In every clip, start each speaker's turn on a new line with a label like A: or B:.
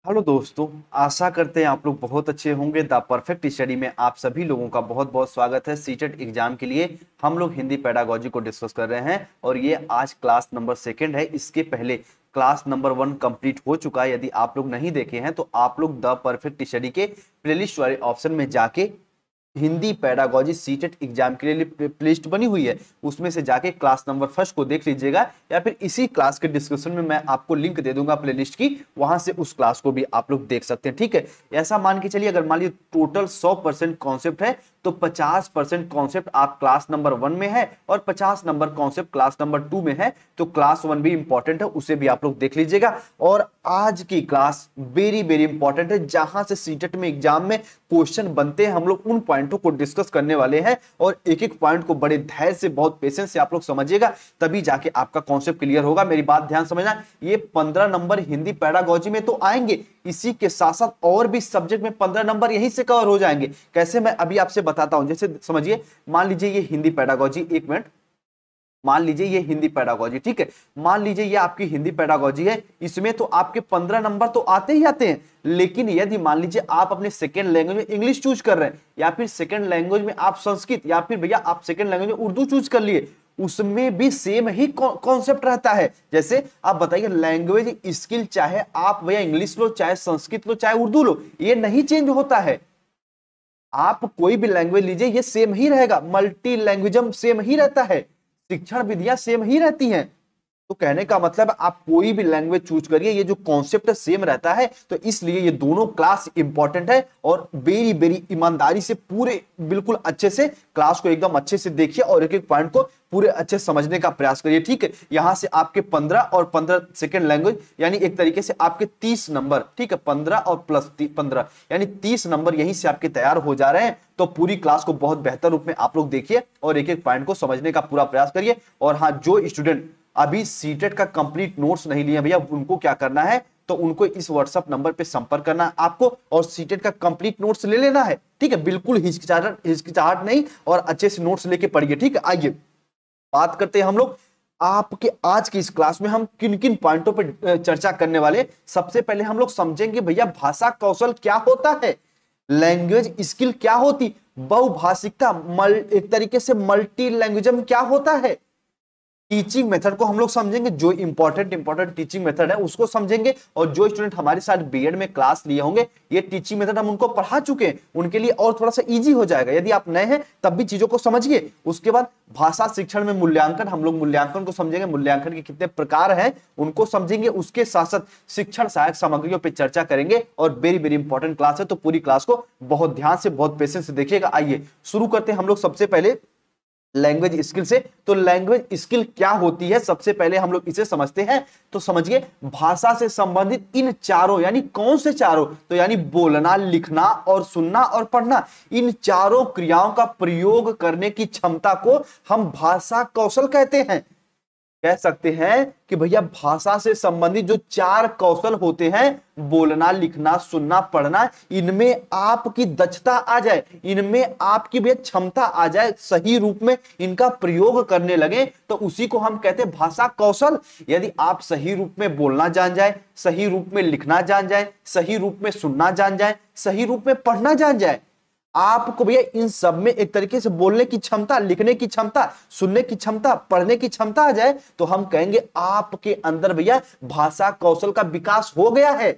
A: Hello दोस्तों। आशा करते हैं आप लोग बहुत अच्छे होंगे। द परफेक्ट स्टडी में आप सभी लोगों का बहुत बहुत स्वागत है। सीटेट एग्जाम के लिए हम लोग हिंदी पेडागोजी को डिस्कस कर रहे हैं और ये आज क्लास नंबर 2 है। इसके पहले क्लास नंबर 1 कंप्लीट हो चुका है। यदि आप लोग नहीं देखे हैं तो आप लोग द परफेक्ट स्टडी के प्लेलिस्ट वाले ऑप्शन में जाके हिंदी पेडागोजी सीटेट एग्जाम के लिए प्लेलिस्ट बनी हुई है, उसमें से जाके क्लास नंबर 1 को देख लीजिएगा, या फिर इसी क्लास के डिस्क्रिप्शन में मैं आपको लिंक दे दूंगा प्लेलिस्ट की, वहां से उस क्लास को भी आप लोग देख सकते हैं। ठीक है, ऐसा मान के चलिए, अगर मान लीजिए टोटल 100% कॉन्सेप्ट है तो 50% कॉन्सेप्ट आप क्लास नंबर 1 में है और 50 नंबर कॉन्सेप्ट क्लास नंबर 2 में है। तो क्लास 1 भी इंपॉर्टेंट है, उसे भी आप लोग देख लीजिएगा। और आज की क्लास वेरी वेरी इंपॉर्टेंट है, जहां से सीटेट में एग्जाम में क्वेश्चन बनते हैं। हम लोग उन पॉइंटों को डिस्कस करने वाले हैं और एक एक पॉइंट को बड़े धैर्य से, बहुत पेशेंस से आप लोग समझिएगा, तभी जाके आपका कॉन्सेप्ट क्लियर होगा। मेरी बात ध्यान समझना, ये 15 नंबर हिंदी पेडागोजी में तो आएंगे, इसी के साथ साथ और भी सब्जेक्ट में 15 नंबर यहीं से कवर हो जाएंगे। कैसे, मैं अभी आपसे बताता हूं। जैसे समझिए, मान लीजिए ये हिंदी पेडागोजी, एक मिनट, मान लीजिए ये हिंदी पेडागोजी, ठीक है, मान लीजिए ये आपकी हिंदी पेडागोजी है। इसमें तो आपके 15 नंबर तो आते ही आते हैं, लेकिन यदि मान लीजिए आप अपने सेकेंड लैंग्वेज में इंग्लिश चूज कर रहे हैं, या फिर सेकेंड लैंग्वेज में आप संस्कृत, या फिर भैया आप सेकेंड लैंग्वेज में उर्दू चूज कर लिए, उसमें भी सेम ही कॉन्सेप्ट रहता है। जैसे आप बताइए, लैंग्वेज स्किल चाहे आप भैया इंग्लिश लो, चाहे संस्कृत लो, चाहे उर्दू लो, ये नहीं चेंज होता है। आप कोई भी लैंग्वेज लीजिए, ये सेम ही रहेगा। मल्टी लैंग्वेजम सेम ही रहता है, शिक्षण विधियां सेम ही रहती हैं। तो कहने का मतलब आप कोई भी लैंग्वेज चूज करिए, ये जो कॉन्सेप्ट सेम रहता है। तो इसलिए ये दोनों क्लास इंपॉर्टेंट है और वेरी वेरी ईमानदारी से पूरे बिल्कुल अच्छे से क्लास को एकदम अच्छे से देखिए और एक एक पॉइंट को पूरे अच्छे समझने का प्रयास करिए। ठीक है, यहां से आपके 15 और 15 सेकेंड लैंग्वेज, यानी एक तरीके से आपके 30 नंबर, ठीक है, 15 और प्लस 15 यानी 30 नंबर यहीं से आपके तैयार हो जा रहे हैं। तो पूरी क्लास को बहुत बेहतर रूप में आप लोग देखिए और एक एक पॉइंट को समझने का पूरा प्रयास करिए। और हाँ, जो स्टूडेंट अभी सीटेट का कंप्लीट नोट्स नहीं लिया भैया, उनको क्या करना है, तो उनको इस व्हाट्सएप नंबर पे संपर्क करना है आपको और सीटेट का कंप्लीट नोट्स ले लेना है। ठीक है, बिल्कुल हिचकिचाहट नहीं, और अच्छे से नोट्स लेके पढ़िए। ठीक है, आइए बात करते हैं हम लोग आपके आज की इस क्लास में हम किन किन पॉइंटों पे चर्चा करने वाले। सबसे पहले हम लोग समझेंगे भैया भाषा कौशल क्या होता है, लैंग्वेज स्किल क्या होती, बहुभाषिकता, एक तरीके से मल्टी लैंग्वेजम क्या होता है, टीचिंग मेथड को हम लोग समझेंगे, जो इंपॉर्टेंट टीचिंग मेथड है उसको समझेंगे। और जो स्टूडेंट हमारे साथ बीएड में क्लास लिए होंगे, ये टीचिंग मेथड हम उनको पढ़ा चुके हैं, उनके लिए और थोड़ा सा इजी हो जाएगा। यदि आप नए हैं तब भी चीजों को समझिए। उसके बाद भाषा शिक्षण में मूल्यांकन, हम लोग मूल्यांकन को समझेंगे, मूल्यांकन के कितने प्रकार हैं उनको समझेंगे। उसके साथ साथ शिक्षण सहायक सामग्रियों पर चर्चा करेंगे और वेरी वेरी इंपॉर्टेंट क्लास है, तो पूरी क्लास को बहुत ध्यान से, बहुत पेशेंस से देखिएगा। आइए शुरू करते हैं हम लोग सबसे पहले लैंग्वेज स्किल से। तो लैंग्वेज स्किल क्या होती है, सबसे पहले हम लोग इसे समझते हैं। तो समझिए, भाषा से संबंधित इन चारों, यानी कौन से चारों, तो यानी बोलना, लिखना और सुनना और पढ़ना, इन चारों क्रियाओं का प्रयोग करने की क्षमता को हम भाषा कौशल कहते हैं। कह सकते हैं कि भैया भाषा से संबंधित जो 4 कौशल होते हैं, बोलना, लिखना, सुनना, पढ़ना, इनमें आपकी दक्षता आ जाए, इनमें आपकी भी क्षमता आ जाए, सही रूप में इनका प्रयोग करने लगे, तो उसी को हम कहते हैं भाषा कौशल। यदि आप सही रूप में बोलना जान जाए, सही रूप में लिखना जान जाए, सही रूप में सुनना जान जाए, सही रूप में पढ़ना जान जाए, आपको भैया इन सब में एक तरीके से बोलने की क्षमता, लिखने की क्षमता, सुनने की क्षमता, पढ़ने की क्षमता आ जाए, तो हम कहेंगे आपके अंदर भैया भाषा कौशल का विकास हो गया है,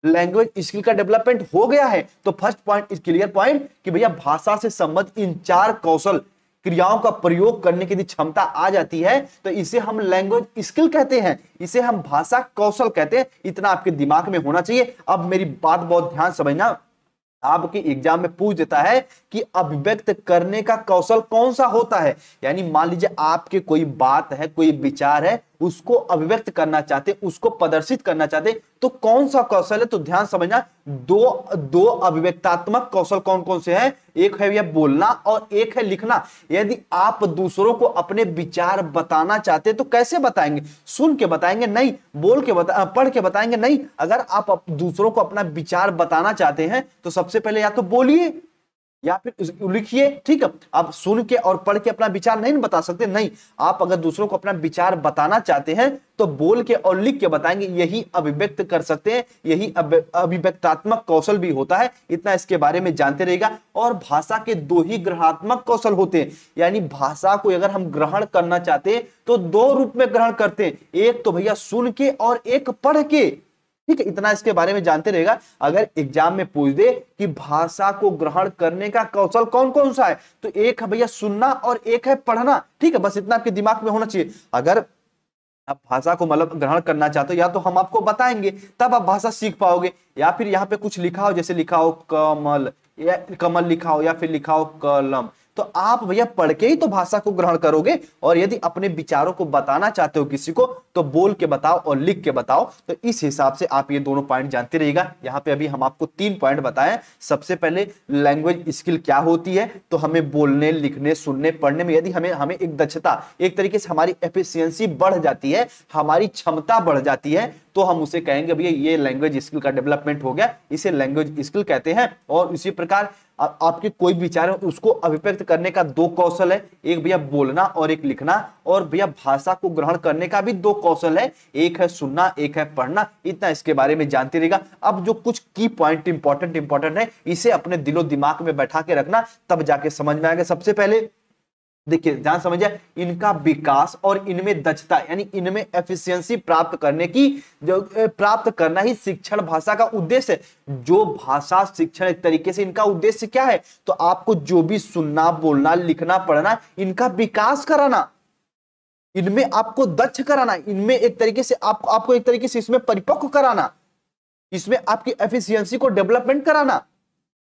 A: लैंग्वेज स्किल का डेवलपमेंट हो गया है। तो first point is clear point कि भैया भाषा से संबंधित इन 4 कौशल क्रियाओं का प्रयोग करने की क्षमता आ जाती है, तो इसे हम लैंग्वेज स्किल कहते हैं, इसे हम भाषा कौशल कहते हैं। इतना आपके दिमाग में होना चाहिए। अब मेरी बात बहुत ध्यान समझना, आपके एग्जाम में पूछ देता है कि अभिव्यक्त करने का कौशल कौन सा होता है। यानी मान लीजिए आपके कोई बात है, कोई विचार है, उसको अभिव्यक्त करना चाहते, उसको प्रदर्शित करना चाहते, तो कौन सा कौशल है। तो ध्यान समझना, दो अभिव्यक्तात्मक कौशल कौन कौन से हैं, एक है यह बोलना और एक है लिखना। यदि आप दूसरों को अपने विचार बताना चाहते तो कैसे बताएंगे, सुन के बताएंगे नहीं, बोल के पढ़ के बताएंगे नहीं। अगर आप दूसरों को अपना विचार बताना चाहते हैं तो सबसे पहले या तो बोलिए, या फिर लिखिए, ठीक है। आप सुन के और पढ़ के अपना विचार नहीं बता सकते, नहीं, आप अगर दूसरों को अपना विचार बताना चाहते हैं तो बोल के और लिख के बताएंगे, यही अभिव्यक्त कर सकते हैं, यही अभिव्यक्तात्मक कौशल भी होता है। इतना इसके बारे में जानते रहेगा। और भाषा के दो ही ग्रहणात्मक कौशल होते हैं, यानी भाषा को अगर हम ग्रहण करना चाहते हैं तो दो रूप में ग्रहण करते हैं, एक तो भैया सुन के और एक पढ़ के, ठीक है। इतना इसके बारे में जानते रहेगा। अगर एग्जाम में पूछ दे कि भाषा को ग्रहण करने का कौशल कौन कौन सा है, तो एक है भैया सुनना और एक है पढ़ना, ठीक है। बस इतना आपके दिमाग में होना चाहिए। अगर आप भाषा को मतलब ग्रहण करना चाहते हो, या तो हम आपको बताएंगे तब आप भाषा सीख पाओगे, या फिर यहाँ पे कुछ लिखा हो, जैसे लिखा हो कमल, या कमल लिखा हो, या फिर लिखा हो कलम, तो आप भैया पढ़ के ही तो भाषा को ग्रहण करोगे। और यदि अपने विचारों को बताना चाहते हो किसी को, तो बोल के बताओ और लिख के बताओ। तो इस हिसाब से आप ये दोनों पॉइंट जानते रहिएगा। यहाँ पे अभी हम आपको 3 पॉइंट बताएं। सबसे पहले लैंग्वेज स्किल क्या होती है, तो हमें बोलने, लिखने, सुनने, पढ़ने में यदि हमें एक दक्षता, एक तरीके से हमारी एफिशिएंसी बढ़ जाती है, हमारी क्षमता बढ़ जाती है, तो हम उसे कहेंगे भैया ये लैंग्वेज स्किल का डेवलपमेंट हो गया, इसे लैंग्वेज स्किल कहते हैं। और इसी प्रकार आपके कोई विचार है उसको अभिव्यक्त करने का 2 कौशल है, एक भैया बोलना और एक लिखना। और भैया भाषा को ग्रहण करने का भी 2 कौशल है, एक है सुनना, एक है पढ़ना। इतना इसके बारे में जानते रहेगा। अब जो कुछ की पॉइंट इंपॉर्टेंट है, इसे अपने दिलो दिमाग में बैठा के रखना, तब जाके समझ में आएगा। सबसे पहले देखिए, ध्यान समझिए, इनका विकास और इनमें दक्षता, यानी इनमें एफिशिएंसी प्राप्त करने की, जो प्राप्त करना ही शिक्षण भाषा का उद्देश्य है। जो भाषा शिक्षण एक तरीके से इनका उद्देश्य क्या है, तो आपको जो भी सुनना, बोलना, लिखना, पढ़ना, इनका विकास कराना, इनमें आपको दक्ष कराना, इनमें एक तरीके से आपको एक तरीके से इसमें परिपक्व कराना, इसमें आपकी एफिशिएंसी को डेवलपमेंट कराना।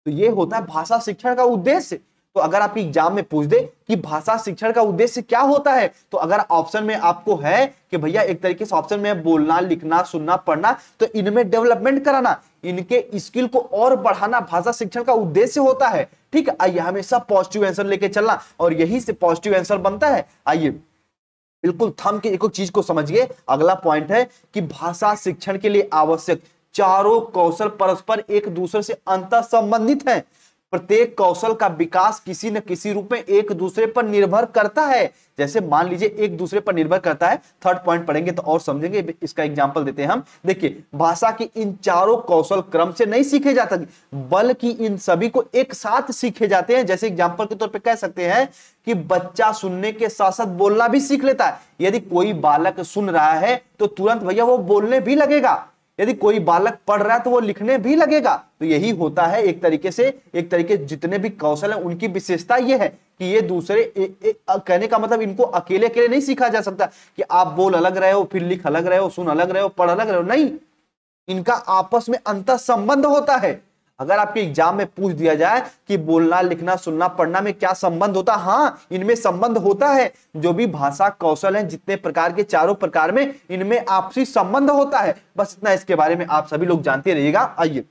A: तो ये होता है भाषा शिक्षण का उद्देश्य। तो अगर आपकी एग्जाम में पूछ दे कि भाषा शिक्षण का उद्देश्य क्या होता है, तो अगर ऑप्शन में आपको है कि भैया एक तरीके से ऑप्शन में बोलना, लिखना, सुनना, पढ़ना, तो इनमें डेवलपमेंट कराना, इनके स्किल को और बढ़ाना भाषा शिक्षण का उद्देश्य होता है, ठीक है। आइए हमेशा पॉजिटिव आंसर लेके चलना, और यही से पॉजिटिव आंसर बनता है। आइए बिल्कुल थम के एक चीज को समझिए। अगला पॉइंट है कि भाषा शिक्षण के लिए आवश्यक चारों कौशल परस्पर एक दूसरे से अंतः संबंधित हैं। प्रत्येक कौशल का विकास किसी न किसी रूप में एक दूसरे पर निर्भर करता है। जैसे मान लीजिए एक दूसरे पर निर्भर करता है, थर्ड पॉइंट पढ़ेंगे तो और समझेंगे। इसका एग्जांपल देते हैं हम। देखिए, भाषा की इन चारों कौशल क्रम से नहीं सीखे जाते, बल्कि इन सभी को एक साथ सीखे जाते हैं। जैसे एग्जांपल के तौर पे कह सकते हैं कि बच्चा सुनने के साथ साथ बोलना भी सीख लेता है। यदि कोई बालक सुन रहा है तो तुरंत भैया वो बोलने भी लगेगा, यदि कोई बालक पढ़ रहा है तो वो लिखने भी लगेगा। तो यही होता है एक तरीके जितने भी कौशल है उनकी विशेषता ये है कि ये दूसरे कहने का मतलब इनको अकेले अकेले नहीं सीखा जा सकता कि आप बोल अलग रहे हो, फिर लिख अलग रहे हो, सुन अलग रहे हो, पढ़ अलग रहे हो, नहीं, इनका आपस में अंतर संबंध होता है। अगर आपके एग्जाम में पूछ दिया जाए कि बोलना, लिखना, सुनना, पढ़ना में क्या संबंध होता है, हाँ, इनमें संबंध होता है। जो भी भाषा कौशल हैं, जितने प्रकार के, चारों प्रकार में इनमें आपसी संबंध होता है। बस इतना इसके बारे में आप सभी लोग जानते रहिएगा। आइए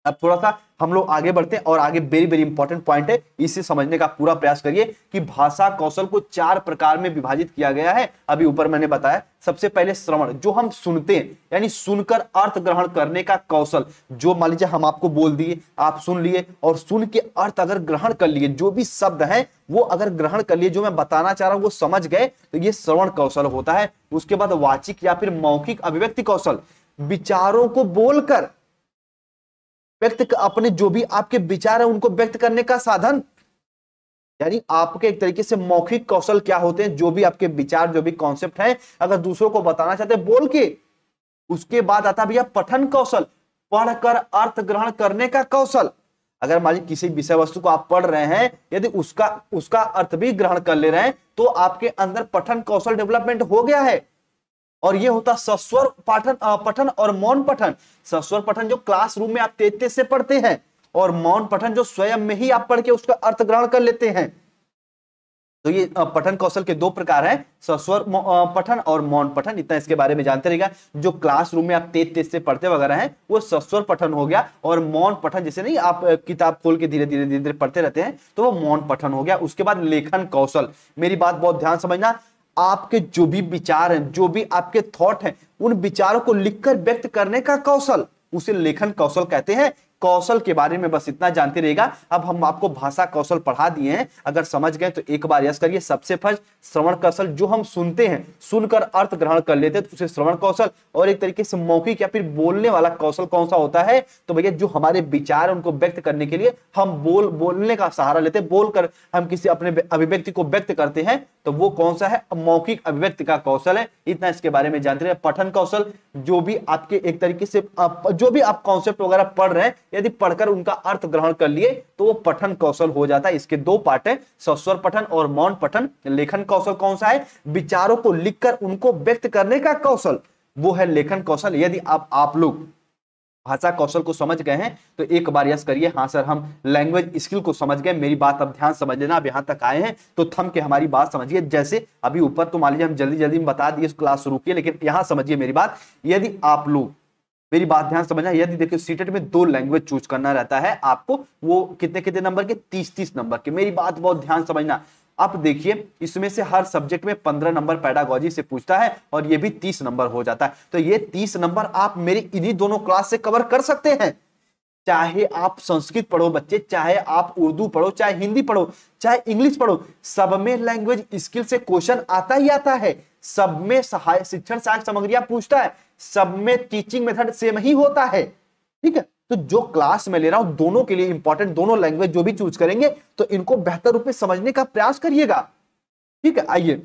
A: अब थोड़ा सा हम लोग आगे बढ़ते हैं, और आगे वेरी वेरी इंपॉर्टेंट पॉइंट है, इसे समझने का पूरा प्रयास करिए कि भाषा कौशल को 4 प्रकार में विभाजित किया गया है। अभी ऊपर मैंने बताया। सबसे पहले श्रवण, जो हम सुनते हैं, यानी सुनकर अर्थ ग्रहण करने का कौशल। जो मान लीजिए हम आपको बोल दिए, आप सुन लिए, और सुन के अर्थ अगर ग्रहण कर लिए, जो भी शब्द है वो अगर ग्रहण कर लिए, जो मैं बताना चाह रहा हूं वो समझ गए, तो ये श्रवण कौशल होता है। उसके बाद वाचिक या फिर मौखिक अभिव्यक्ति कौशल, विचारों को बोलकर व्यक्त, अपने जो भी आपके विचार है उनको व्यक्त करने का साधन। यानी आपके एक तरीके से मौखिक कौशल क्या होते हैं, जो भी आपके विचार, जो भी कॉन्सेप्ट है, अगर दूसरों को बताना चाहते हैं बोल के। उसके बाद आता भैया पठन कौशल, पढ़कर अर्थ ग्रहण करने का कौशल। अगर मान लीजिए किसी विषय वस्तु को आप पढ़ रहे हैं, यदि उसका अर्थ भी ग्रहण कर ले रहे हैं, तो आपके अंदर पठन कौशल डेवलपमेंट हो गया है। और ये होता सस्वर पठन और मौन पठन। सस्वर पठन जो क्लासरूम में आप तेज तेज से पढ़ते हैं, और मौन पठन जो स्वयं में ही आप पढ़ के उसका अर्थ ग्रहण कर लेते हैं। तो ये पठन कौशल के 2 प्रकार हैं, सस्वर पठन और मौन पठन। इतना इसके बारे में जानते रहिएगा। जो क्लासरूम में आप तेज तेज से पढ़ते वगैरह हैं, वो सस्वर पठन हो गया। और मौन पठन, जैसे नहीं आप किताब खोल के धीरे धीरे पढ़ते रहते हैं, तो वो मौन पठन हो गया। उसके बाद लेखन कौशल। मेरी बात बहुत ध्यान समझना, आपके जो भी विचार हैं, जो भी आपके थॉट हैं, उन विचारों को लिखकर व्यक्त करने का कौशल, उसे लेखन कौशल कहते हैं। कौशल के बारे में बस इतना जानते रहेगा। अब हम आपको भाषा कौशल पढ़ा दिए हैं, अगर समझ गए तो एक बार यस करिए। सबसे फर्स्ट श्रवण कौशल, जो हम सुनते हैं, सुनकर अर्थ ग्रहण कर लेते हैं तो उसे श्रवण कौशल। और एक तरीके से मौखिक या फिर बोलने वाला कौशल कौन सा होता है, तो भैया जो हमारे विचार उनको व्यक्त करने के लिए हम बोलने का सहारा लेते हैं, बोलकर हम किसी अपने अभिव्यक्ति को व्यक्त करते हैं, तो वो कौन सा है, मौखिक अभिव्यक्ति का कौशल है। इतना इसके बारे में जानते रहे। पठन कौशल, जो भी आपके एक तरीके से जो भी आप कॉन्सेप्ट वगैरह पढ़ रहे हैं, यदि पढ़कर उनका अर्थ ग्रहण कर लिए तो वो पठन कौशल हो जाता है। इसके दो पार्ट है, सस्वर पठन और मौन पठन। लेखन कौशल कौन सा है, विचारों को लिखकर उनको व्यक्त करने का कौशल, वो है लेखन कौशल। यदि आप लोग भाषा कौशल को समझ गए हैं तो एक बार यस करिए, हाँ सर हम लैंग्वेज स्किल को समझ गए। मेरी बात अब ध्यान समझ लेना, अब यहां तक आए हैं तो थम के हमारी बात समझिए। जैसे अभी ऊपर तो मान लीजिए हम जल्दी जल्दी में बता दिए, क्लास शुरू किए, लेकिन यहां समझिए मेरी बात। यदि आप लोग, मेरी बात ध्यान समझना, यदि देखिए सीटेट में 2 लैंग्वेज चूज करना रहता है आपको, वो कितने कितने नंबर के, 30-30 नंबर के। मेरी बात बहुत ध्यान समझना। अब देखिए इसमें से हर सब्जेक्ट में 15 नंबर पेडागोजी से पूछता है और ये भी 30 नंबर हो जाता है। तो ये 30 नंबर आप मेरी इन्हीं दोनों क्लास से कवर कर सकते हैं। चाहे आप संस्कृत पढ़ो बच्चे, चाहे आप उर्दू पढ़ो, चाहे हिंदी पढ़ो, चाहे इंग्लिश पढ़ो, सब में लैंग्वेज स्किल से क्वेश्चन आता ही आता है। सब में सहायक शिक्षण सहायक सामग्रियां पूछता है, सब में टीचिंग मेथड सेम ही होता है। ठीक है, तो जो क्लास में ले रहा हूं दोनों के लिए इंपॉर्टेंट, दोनों लैंग्वेज जो भी चूज करेंगे तो इनको बेहतर रूप में समझने का प्रयास करिएगा। ठीक है, आइए,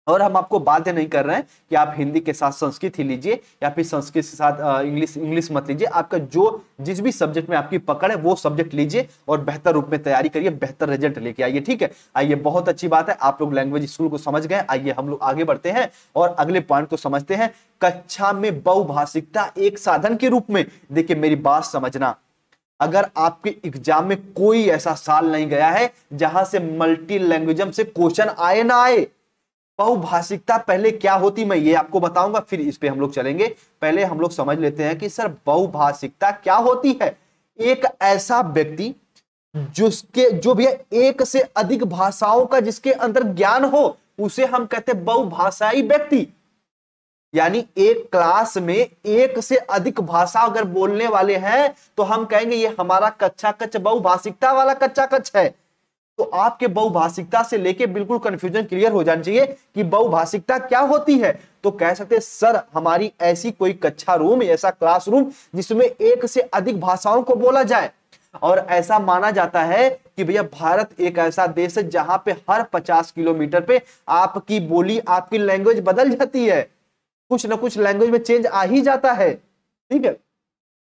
A: और हम आपको बाध्य नहीं कर रहे हैं कि आप हिंदी के साथ संस्कृत ही लीजिए या फिर संस्कृत के साथ इंग्लिश मत लीजिए। आपका जो जिस भी सब्जेक्ट में आपकी पकड़ है वो सब्जेक्ट लीजिए और बेहतर रूप में तैयारी करिए, बेहतर रिजल्ट लेके आइए। ठीक है, आइए, बहुत अच्छी बात है, आप लोग लैंग्वेज स्कूल को समझ गए। आइए हम लोग आगे बढ़ते हैं और अगले पॉइंट को समझते हैं। कक्षा में बहुभाषिकता एक साधन के रूप में। देखिए मेरी बात समझना, अगर आपके एग्जाम में कोई ऐसा साल नहीं गया है जहां से मल्टी लैंग्वेजम से क्वेश्चन आए ना आए। बहुभाषिकता पहले क्या होती मैं ये आपको बताऊंगा, फिर इस पे हम लोग चलेंगे। पहले हम लोग समझ लेते हैं कि सर बहुभाषिकता क्या होती है। एक ऐसा व्यक्ति जो भी एक से अधिक भाषाओं का जिसके अंदर ज्ञान हो, उसे हम कहते हैं बहुभाषाई व्यक्ति। यानी एक क्लास में एक से अधिक भाषा अगर बोलने वाले हैं तो हम कहेंगे ये हमारा कक्षा कक्ष बहुभाषिकता वाला कक्षा कक्ष है। तो आपके बहुभाषिकता से लेके बिल्कुल कंफ्यूजन क्लियर हो जानी चाहिए कि बहुभाषिकता क्या होती है। तो कह सकते हैं सर हमारी ऐसी कोई कक्षा रूम, ऐसा क्लासरूम जिसमें एक से अधिक भाषाओं को बोला जाए। और ऐसा माना जाता है कि भैया भारत एक ऐसा देश है जहां पे हर 50 किलोमीटर पे आपकी बोली, आपकी लैंग्वेज बदल जाती है, कुछ ना कुछ लैंग्वेज में चेंज आ ही जाता है। ठीक है,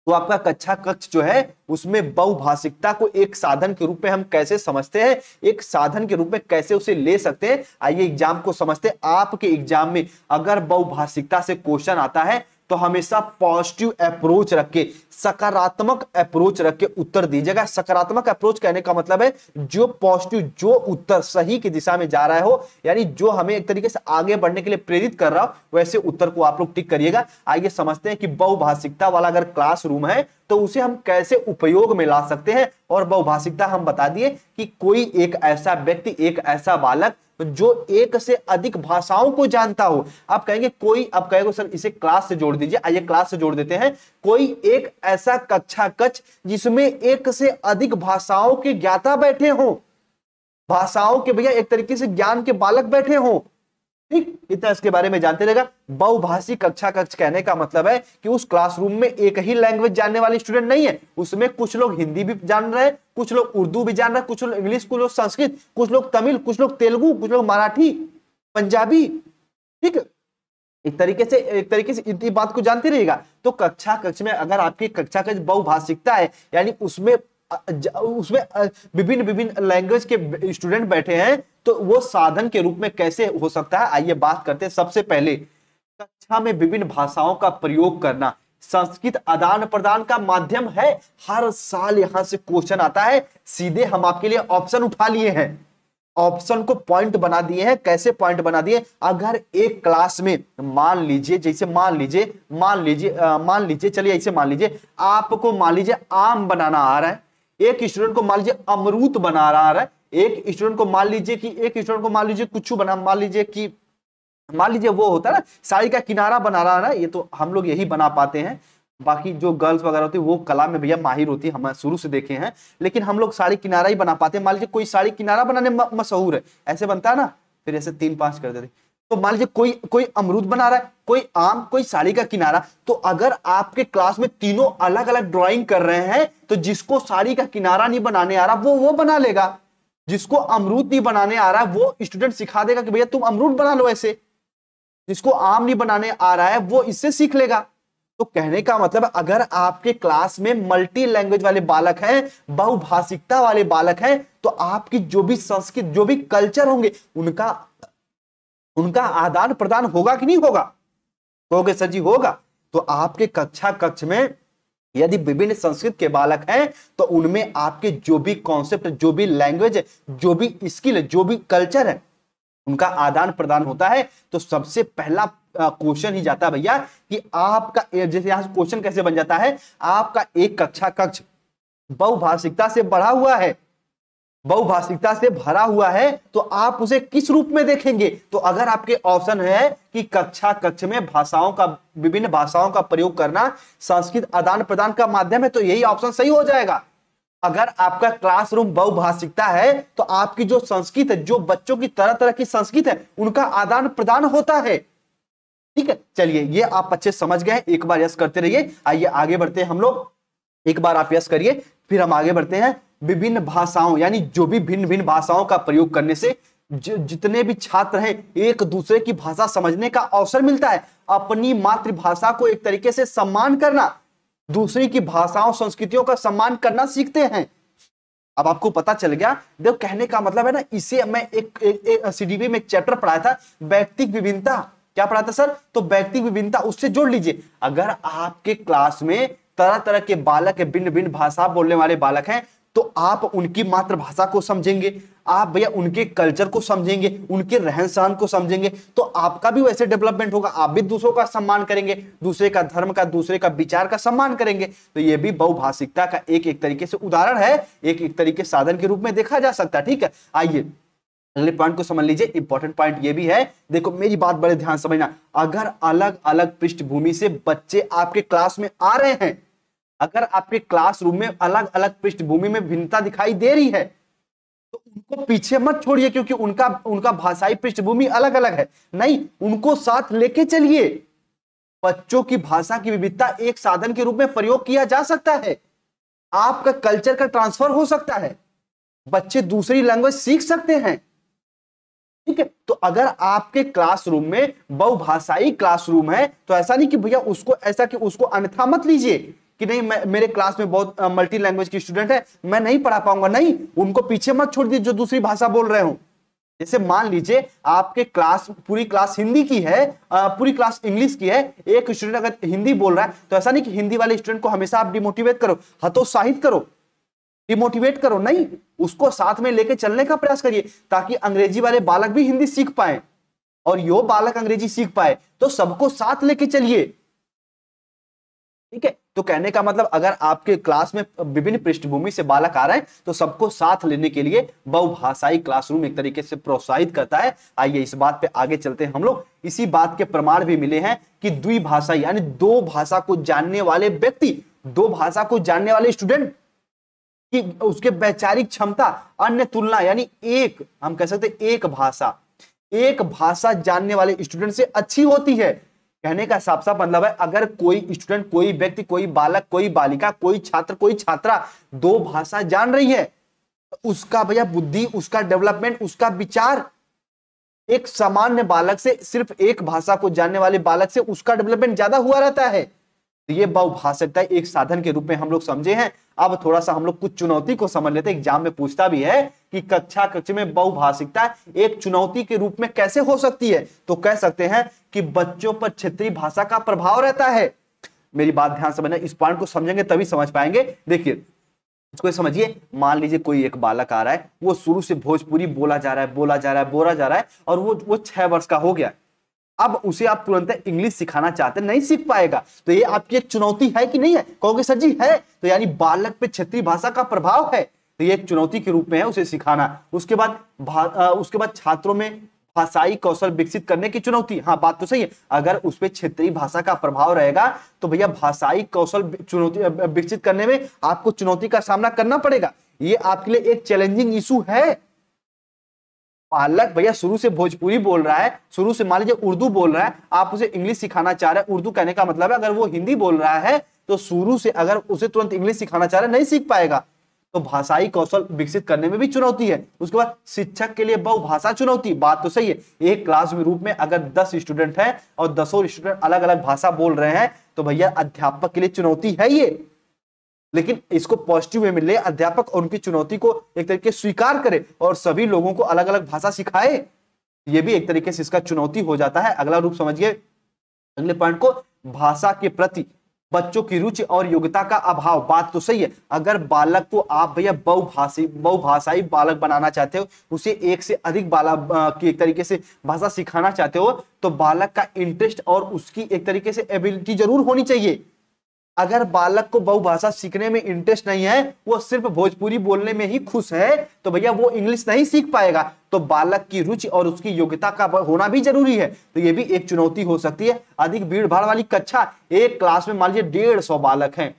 A: तो आपका कक्षा कक्ष जो है उसमें बहुभाषिकता को एक साधन के रूप में हम कैसे समझते हैं, एक साधन के रूप में कैसे उसे ले सकते हैं। आइए एग्जाम को समझते हैं। आपके एग्जाम में अगर बहुभाषिकता से क्वेश्चन आता है तो हमेशा पॉजिटिव अप्रोच रख के, सकारात्मक अप्रोच रख के उत्तर दीजिएगा। सकारात्मक अप्रोच कहने का मतलब है जो पॉजिटिव, जो उत्तर सही की दिशा में जा रहा हो, यानी जो हमें एक तरीके से आगे बढ़ने के लिए प्रेरित कर रहा हो, वैसे उत्तर को आप लोग टिक करिएगा। आइए समझते हैं कि बहुभाषिकता वाला अगर क्लासरूम है तो उसे हम कैसे उपयोग में ला सकते हैं। और बहुभाषिकता हम बता दिए कि कोई एक ऐसा व्यक्ति, एक ऐसा बालक जो एक से अधिक भाषाओं को जानता हो। आप कहेंगे कोई, आप कहेंगे सर इसे क्लास से जोड़ दीजिए। आइए क्लास से जोड़ देते हैं। कोई एक ऐसा कक्षा कक्ष जिसमें एक से अधिक भाषाओं के ज्ञाता बैठे हो, भाषाओं के भैया एक तरीके से ज्ञान के बालक बैठे हो। ठीक, इतना इसके बारे में जानते रहेगा। बहुभाषी कक्षा कक्ष कहने का मतलब है कि उस क्लासरूम में एक ही लैंग्वेज जानने वाले स्टूडेंट नहीं है, उसमें कुछ लोग हिंदी भी जान रहे हैं, कुछ लोग उर्दू भी जान रहे हैं, कुछ लोग इंग्लिश, कुछ लोग संस्कृत, कुछ लोग तमिल, कुछ लोग तेलुगु, कुछ लोग मराठी, पंजाबी। ठीक है, एक तरीके से इतनी बात को जानते रहिएगा। तो कक्षा कक्ष में अगर आपकी कक्षा कक्ष बहुभाषिकता है, यानी उसमें विभिन्न लैंग्वेज के स्टूडेंट बैठे हैं, तो वो साधन के रूप में कैसे हो सकता है। आइए बात करते हैं। सबसे पहले कक्षा में विभिन्न भाषाओं का प्रयोग करना, संस्कृत आदान प्रदान का माध्यम है। हर साल यहां से क्वेश्चन आता है, सीधे हम आपके लिए ऑप्शन उठा लिए हैं, ऑप्शन को पॉइंट बना दिए हैं। कैसे पॉइंट बना दिए, अगर एक क्लास में मान लीजिए, जैसे मान लीजिए चलिए ऐसे मान लीजिए आपको मान लीजिए आम बनाना आ रहा है, एक स्टूडेंट को मान लीजिए अमरूद बना रहा है, एक स्टूडेंट को मान लीजिए कुछ बना, मान लीजिए वो होता है ना साड़ी का किनारा बना रहा है ना, ये तो हम लोग यही बना पाते हैं। बाकी जो गर्ल्स वगैरह होती है वो कला में भैया माहिर होती है, हम शुरू से देखे हैं, लेकिन हम लोग साड़ी किनारा ही बना पाते हैं। मान लीजिए कोई साड़ी किनारा बनाने मशहूर है, ऐसे बनता है ना, फिर ऐसे 3-5 कर देते। तो मान लीजिए कोई कोई अमरूद बना रहा है, कोई आम, कोई साड़ी का किनारा, तो अगर आपके क्लास में तीनों अलग अलग ड्राइंग कर रहे हैं तो जिसको साड़ी का किनारा नहीं बनाने आ रहा वो बना लेगा, जिसको अमरूद नहीं बनाने आ रहा है वो स्टूडेंट सिखा देगा कि भैया तुम अमरूद बना लो ऐसे, जिसको आम नहीं बनाने आ रहा है वो इससे सीख लेगा। तो कहने का मतलब अगर आपके क्लास में मल्टी लैंग्वेज वाले बालक हैं, बहुभाषिकता वाले बालक हैं, तो आपकी जो भी संस्कृत, जो भी कल्चर होंगे, उनका आदान प्रदान होगा कि नहीं होगा? कहोगे सर जी होगा। तो आपके कक्ष में यदि विभिन्न संस्कृत के बालक हैं तो उनमें आपके जो भी कॉन्सेप्ट, जो भी लैंग्वेज है, जो भी स्किल है, जो भी कल्चर है, उनका आदान प्रदान होता है। तो सबसे पहला क्वेश्चन ही जाता है भैया कि आपका, जैसे यहां क्वेश्चन कैसे बन जाता है, आपका एक कक्ष बहुभाषिकता से बढ़ा हुआ है, बहुभाषिकता से भरा हुआ है, तो आप उसे किस रूप में देखेंगे? तो अगर आपके ऑप्शन है कि कक्ष में भाषाओं का, विभिन्न भाषाओं का प्रयोग करना संस्कृत आदान प्रदान का माध्यम है, तो यही ऑप्शन सही हो जाएगा। अगर आपका क्लासरूम बहुभाषिकता है तो आपकी जो संस्कृत है, जो बच्चों की तरह तरह की संस्कृत है, उनका आदान प्रदान होता है। ठीक है, चलिए ये आप अच्छे समझ गए, एक बार यस करते रहिए। आइए आगे बढ़ते हैं हम लोग, एक बार आप यस करिए, फिर हम आगे बढ़ते हैं। विभिन्न भाषाओं, यानी जो भी भिन्न भिन्न भाषाओं का प्रयोग करने से जितने भी छात्र हैं एक दूसरे की भाषा समझने का अवसर मिलता है, अपनी मातृभाषा को एक तरीके से सम्मान करना, दूसरी की भाषाओं संस्कृतियों का सम्मान करना सीखते हैं। अब आपको पता चल गया। देखो कहने का मतलब है ना, इसे मैं एक सीडीपी में एक चैप्टर पढ़ाया था, व्यक्तिक विभिन्नता। क्या पढ़ा था सर? तो व्यक्तिक विभिन्नता, उससे जोड़ लीजिए। अगर आपके क्लास में तरह तरह के बालक है, भिन्न भिन्न भाषा बोलने वाले बालक हैं, तो आप उनकी मातृभाषा को समझेंगे, आप भैया उनके कल्चर को समझेंगे, उनके रहन सहन को समझेंगे, तो आपका भी वैसे डेवलपमेंट होगा। आप भी दूसरों का सम्मान करेंगे, दूसरे का धर्म का, दूसरे का विचार का सम्मान करेंगे। तो ये भी बहुभाषिकता का एक तरीके से उदाहरण है, एक तरीके साधन के रूप में देखा जा सकता है। ठीक है, आइए अगले पॉइंट को समझ लीजिए। इंपॉर्टेंट पॉइंट ये भी है, देखो मेरी बात बड़े ध्यान समझना। अगर अलग अलग पृष्ठभूमि से बच्चे आपके क्लास में आ रहे हैं, अगर आपके क्लासरूम में अलग अलग पृष्ठभूमि में भिन्नता दिखाई दे रही है, तो उनको पीछे मत छोड़िए, क्योंकि उनका भाषाई पृष्ठभूमि अलग अलग है। नहीं, उनको साथ लेके चलिए। बच्चों की भाषा की विविधता एक साधन के रूप में प्रयोग किया जा सकता है। आपका कल्चर का ट्रांसफर हो सकता है, बच्चे दूसरी लैंग्वेज सीख सकते हैं। ठीक है, तो अगर आपके क्लासरूम में बहुभाषाई क्लासरूम है, तो ऐसा नहीं कि भैया उसको ऐसा कि उसको अन्यथा मत लीजिए कि नहीं मेरे क्लास में बहुत मल्टी लैंग्वेज की स्टूडेंट है, मैं नहीं पढ़ा पाऊंगा। नहीं, उनको पीछे मत छोड़ दीजिए जो दूसरी भाषा बोल रहे हो। जैसे मान लीजिए आपके क्लास, पूरी क्लास हिंदी की है, पूरी क्लास इंग्लिश की है, एक स्टूडेंट अगर हिंदी बोल रहा है, तो ऐसा नहीं कि हिंदी वाले स्टूडेंट को हमेशा आप डिमोटिवेट करो, हतोत्साहित करो, डिमोटिवेट करो। नहीं, उसको साथ में लेके चलने का प्रयास करिए, ताकि अंग्रेजी वाले बालक भी हिंदी सीख पाए और यो बालक अंग्रेजी सीख पाए। तो सबको साथ लेके चलिए। ठीक है, तो कहने का मतलब अगर आपके क्लास में विभिन्न पृष्ठभूमि से बालक आ रहे हैं, तो सबको साथ लेने के लिए बहुभाषाई क्लासरूम एक तरीके से प्रोत्साहित करता है। आइए इस बात पे आगे चलते हैं हम लोग। इसी बात के प्रमाण भी मिले हैं कि द्विभाषाई, यानी दो भाषा को जानने वाले व्यक्ति, दो भाषा को जानने वाले स्टूडेंट कि उसके वैचारिक क्षमता अन्य तुलना, यानी एक, हम कह सकते एक भाषा जानने वाले स्टूडेंट से अच्छी होती है। कहने का साफ साफ मतलब है, अगर कोई स्टूडेंट, कोई व्यक्ति, कोई बालक, कोई बालिका, कोई छात्र, कोई छात्रा दो भाषा जान रही है, तो उसका भैया बुद्धि, उसका डेवलपमेंट, उसका विचार एक सामान्य बालक से, सिर्फ एक भाषा को जानने वाले बालक से उसका डेवलपमेंट ज्यादा हुआ रहता है। तो ये बहुभाषिकता एक साधन के रूप में हम लोग समझे हैं। अब थोड़ा सा हम लोग कुछ चुनौती को समझ लेते हैं। एग्जाम में पूछता भी है कि कक्ष में बहुभाषिकता एक चुनौती के रूप में कैसे हो सकती है। तो कह सकते हैं कि बच्चों पर क्षेत्रीय भाषा का प्रभाव रहता है। मेरी बात ध्यान से समझना, इस पॉइंट को समझेंगे तभी समझ पाएंगे। देखिए इसको समझिए, मान लीजिए कोई एक बालक आ रहा है, वो शुरू से भोजपुरी बोला जा रहा है और वो 6 वर्ष का हो गया। अब उसे आप तुरंत इंग्लिश सिखाना चाहते, नहीं सीख पाएगा। तो ये आपकी एक चुनौती है कि नहीं है? कहोगे सर जी है। तो यानी बालक पे क्षेत्रीय भाषा का प्रभाव है, तो ये एक चुनौती के रूप में है उसे सिखाना। उसके बाद छात्रों में भाषाई कौशल विकसित करने की चुनौती। हाँ, बात तो सही है, अगर उस पर क्षेत्रीय भाषा का प्रभाव रहेगा तो भैया भाषाई कौशल चुनौती विकसित करने में आपको चुनौती का सामना करना पड़ेगा। ये आपके लिए एक चैलेंजिंग इशू है। बालक भैया शुरू से भोजपुरी बोल रहा है, शुरू से मान लीजिए उर्दू बोल रहा है, आप उसे इंग्लिश सिखाना चाह रहे हैं। उर्दू कहने का मतलब है अगर वो हिंदी बोल रहा है तो शुरू से अगर उसे तुरंत इंग्लिश सिखाना चाह रहे हैं, नहीं सीख पाएगा। तो भाषाई कौशल विकसित करने में भी चुनौती है। उसके बाद शिक्षक के लिए बहुभाषा चुनौती। बात तो सही है, एक क्लास में रूप में अगर 10 स्टूडेंट हैं और 10 स्टूडेंट अलग अलग भाषा बोल रहे हैं तो भैया अध्यापक के लिए चुनौती है ये। लेकिन इसको पॉजिटिव वे में ले, अध्यापक और उनकी चुनौती को एक तरीके से स्वीकार करे और सभी लोगों को अलग अलग भाषा सिखाए। ये भी एक तरीके से इसका चुनौती हो जाता है। अगला रूप समझिए, अगले पॉइंट को, भाषा के प्रति बच्चों की रुचि और योग्यता का अभाव। बात तो सही है, अगर बालक को आप भैया बहुभाषाई बालक बनाना चाहते हो, उसे एक से अधिक बालक की एक तरीके से भाषा सिखाना चाहते हो, तो बालक का इंटरेस्ट और उसकी एक तरीके से एबिलिटी जरूर होनी चाहिए। अगर बालक को बहुभाषा सीखने में इंटरेस्ट नहीं है, वो सिर्फ भोजपुरी बोलने में ही खुश है, तो भैया वो इंग्लिश नहीं सीख पाएगा। तो बालक की रुचि और उसकी योग्यता का होना भी जरूरी है। तो ये भी एक चुनौती हो सकती है। अधिक भीड़ भाड़ वाली कक्षा, एक क्लास में मान लीजिए 150 बालक हैं,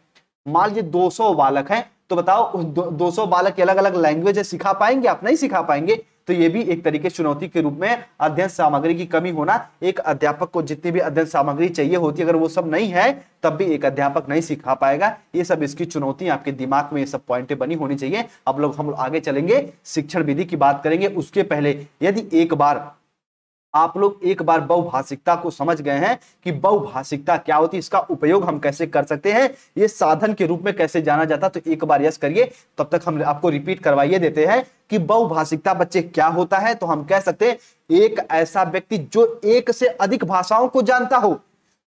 A: मान लीजिए 200 बालक हैं, तो बताओ 200 बालक की अलग अलग लैंग्वेज सिखा पाएंगे? आप नहीं सिखा पाएंगे। तो ये भी एक तरीके चुनौती के रूप में अध्ययन सामग्री की कमी होना। एक अध्यापक को जितनी भी अध्ययन सामग्री चाहिए होती है, अगर वो सब नहीं है तब भी एक अध्यापक नहीं सिखा पाएगा। ये सब इसकी चुनौती, आपके दिमाग में ये सब पॉइंटें बनी होनी चाहिए। अब हम लोग आगे चलेंगे, शिक्षण विधि की बात करेंगे। उसके पहले यदि आप लोग एक बार बहुभाषिकता को समझ गए हैं कि बहुभाषिकता क्या होती है, इसका उपयोग हम कैसे कर सकते हैं, ये साधन के रूप में कैसे जाना जाता, तो एक बार यस करिए। तब तक हम आपको रिपीट करवाइए देते हैं कि बहुभाषिकता बच्चे क्या होता है। तो हम कह सकते हैं एक ऐसा व्यक्ति जो एक से अधिक भाषाओं को जानता हो,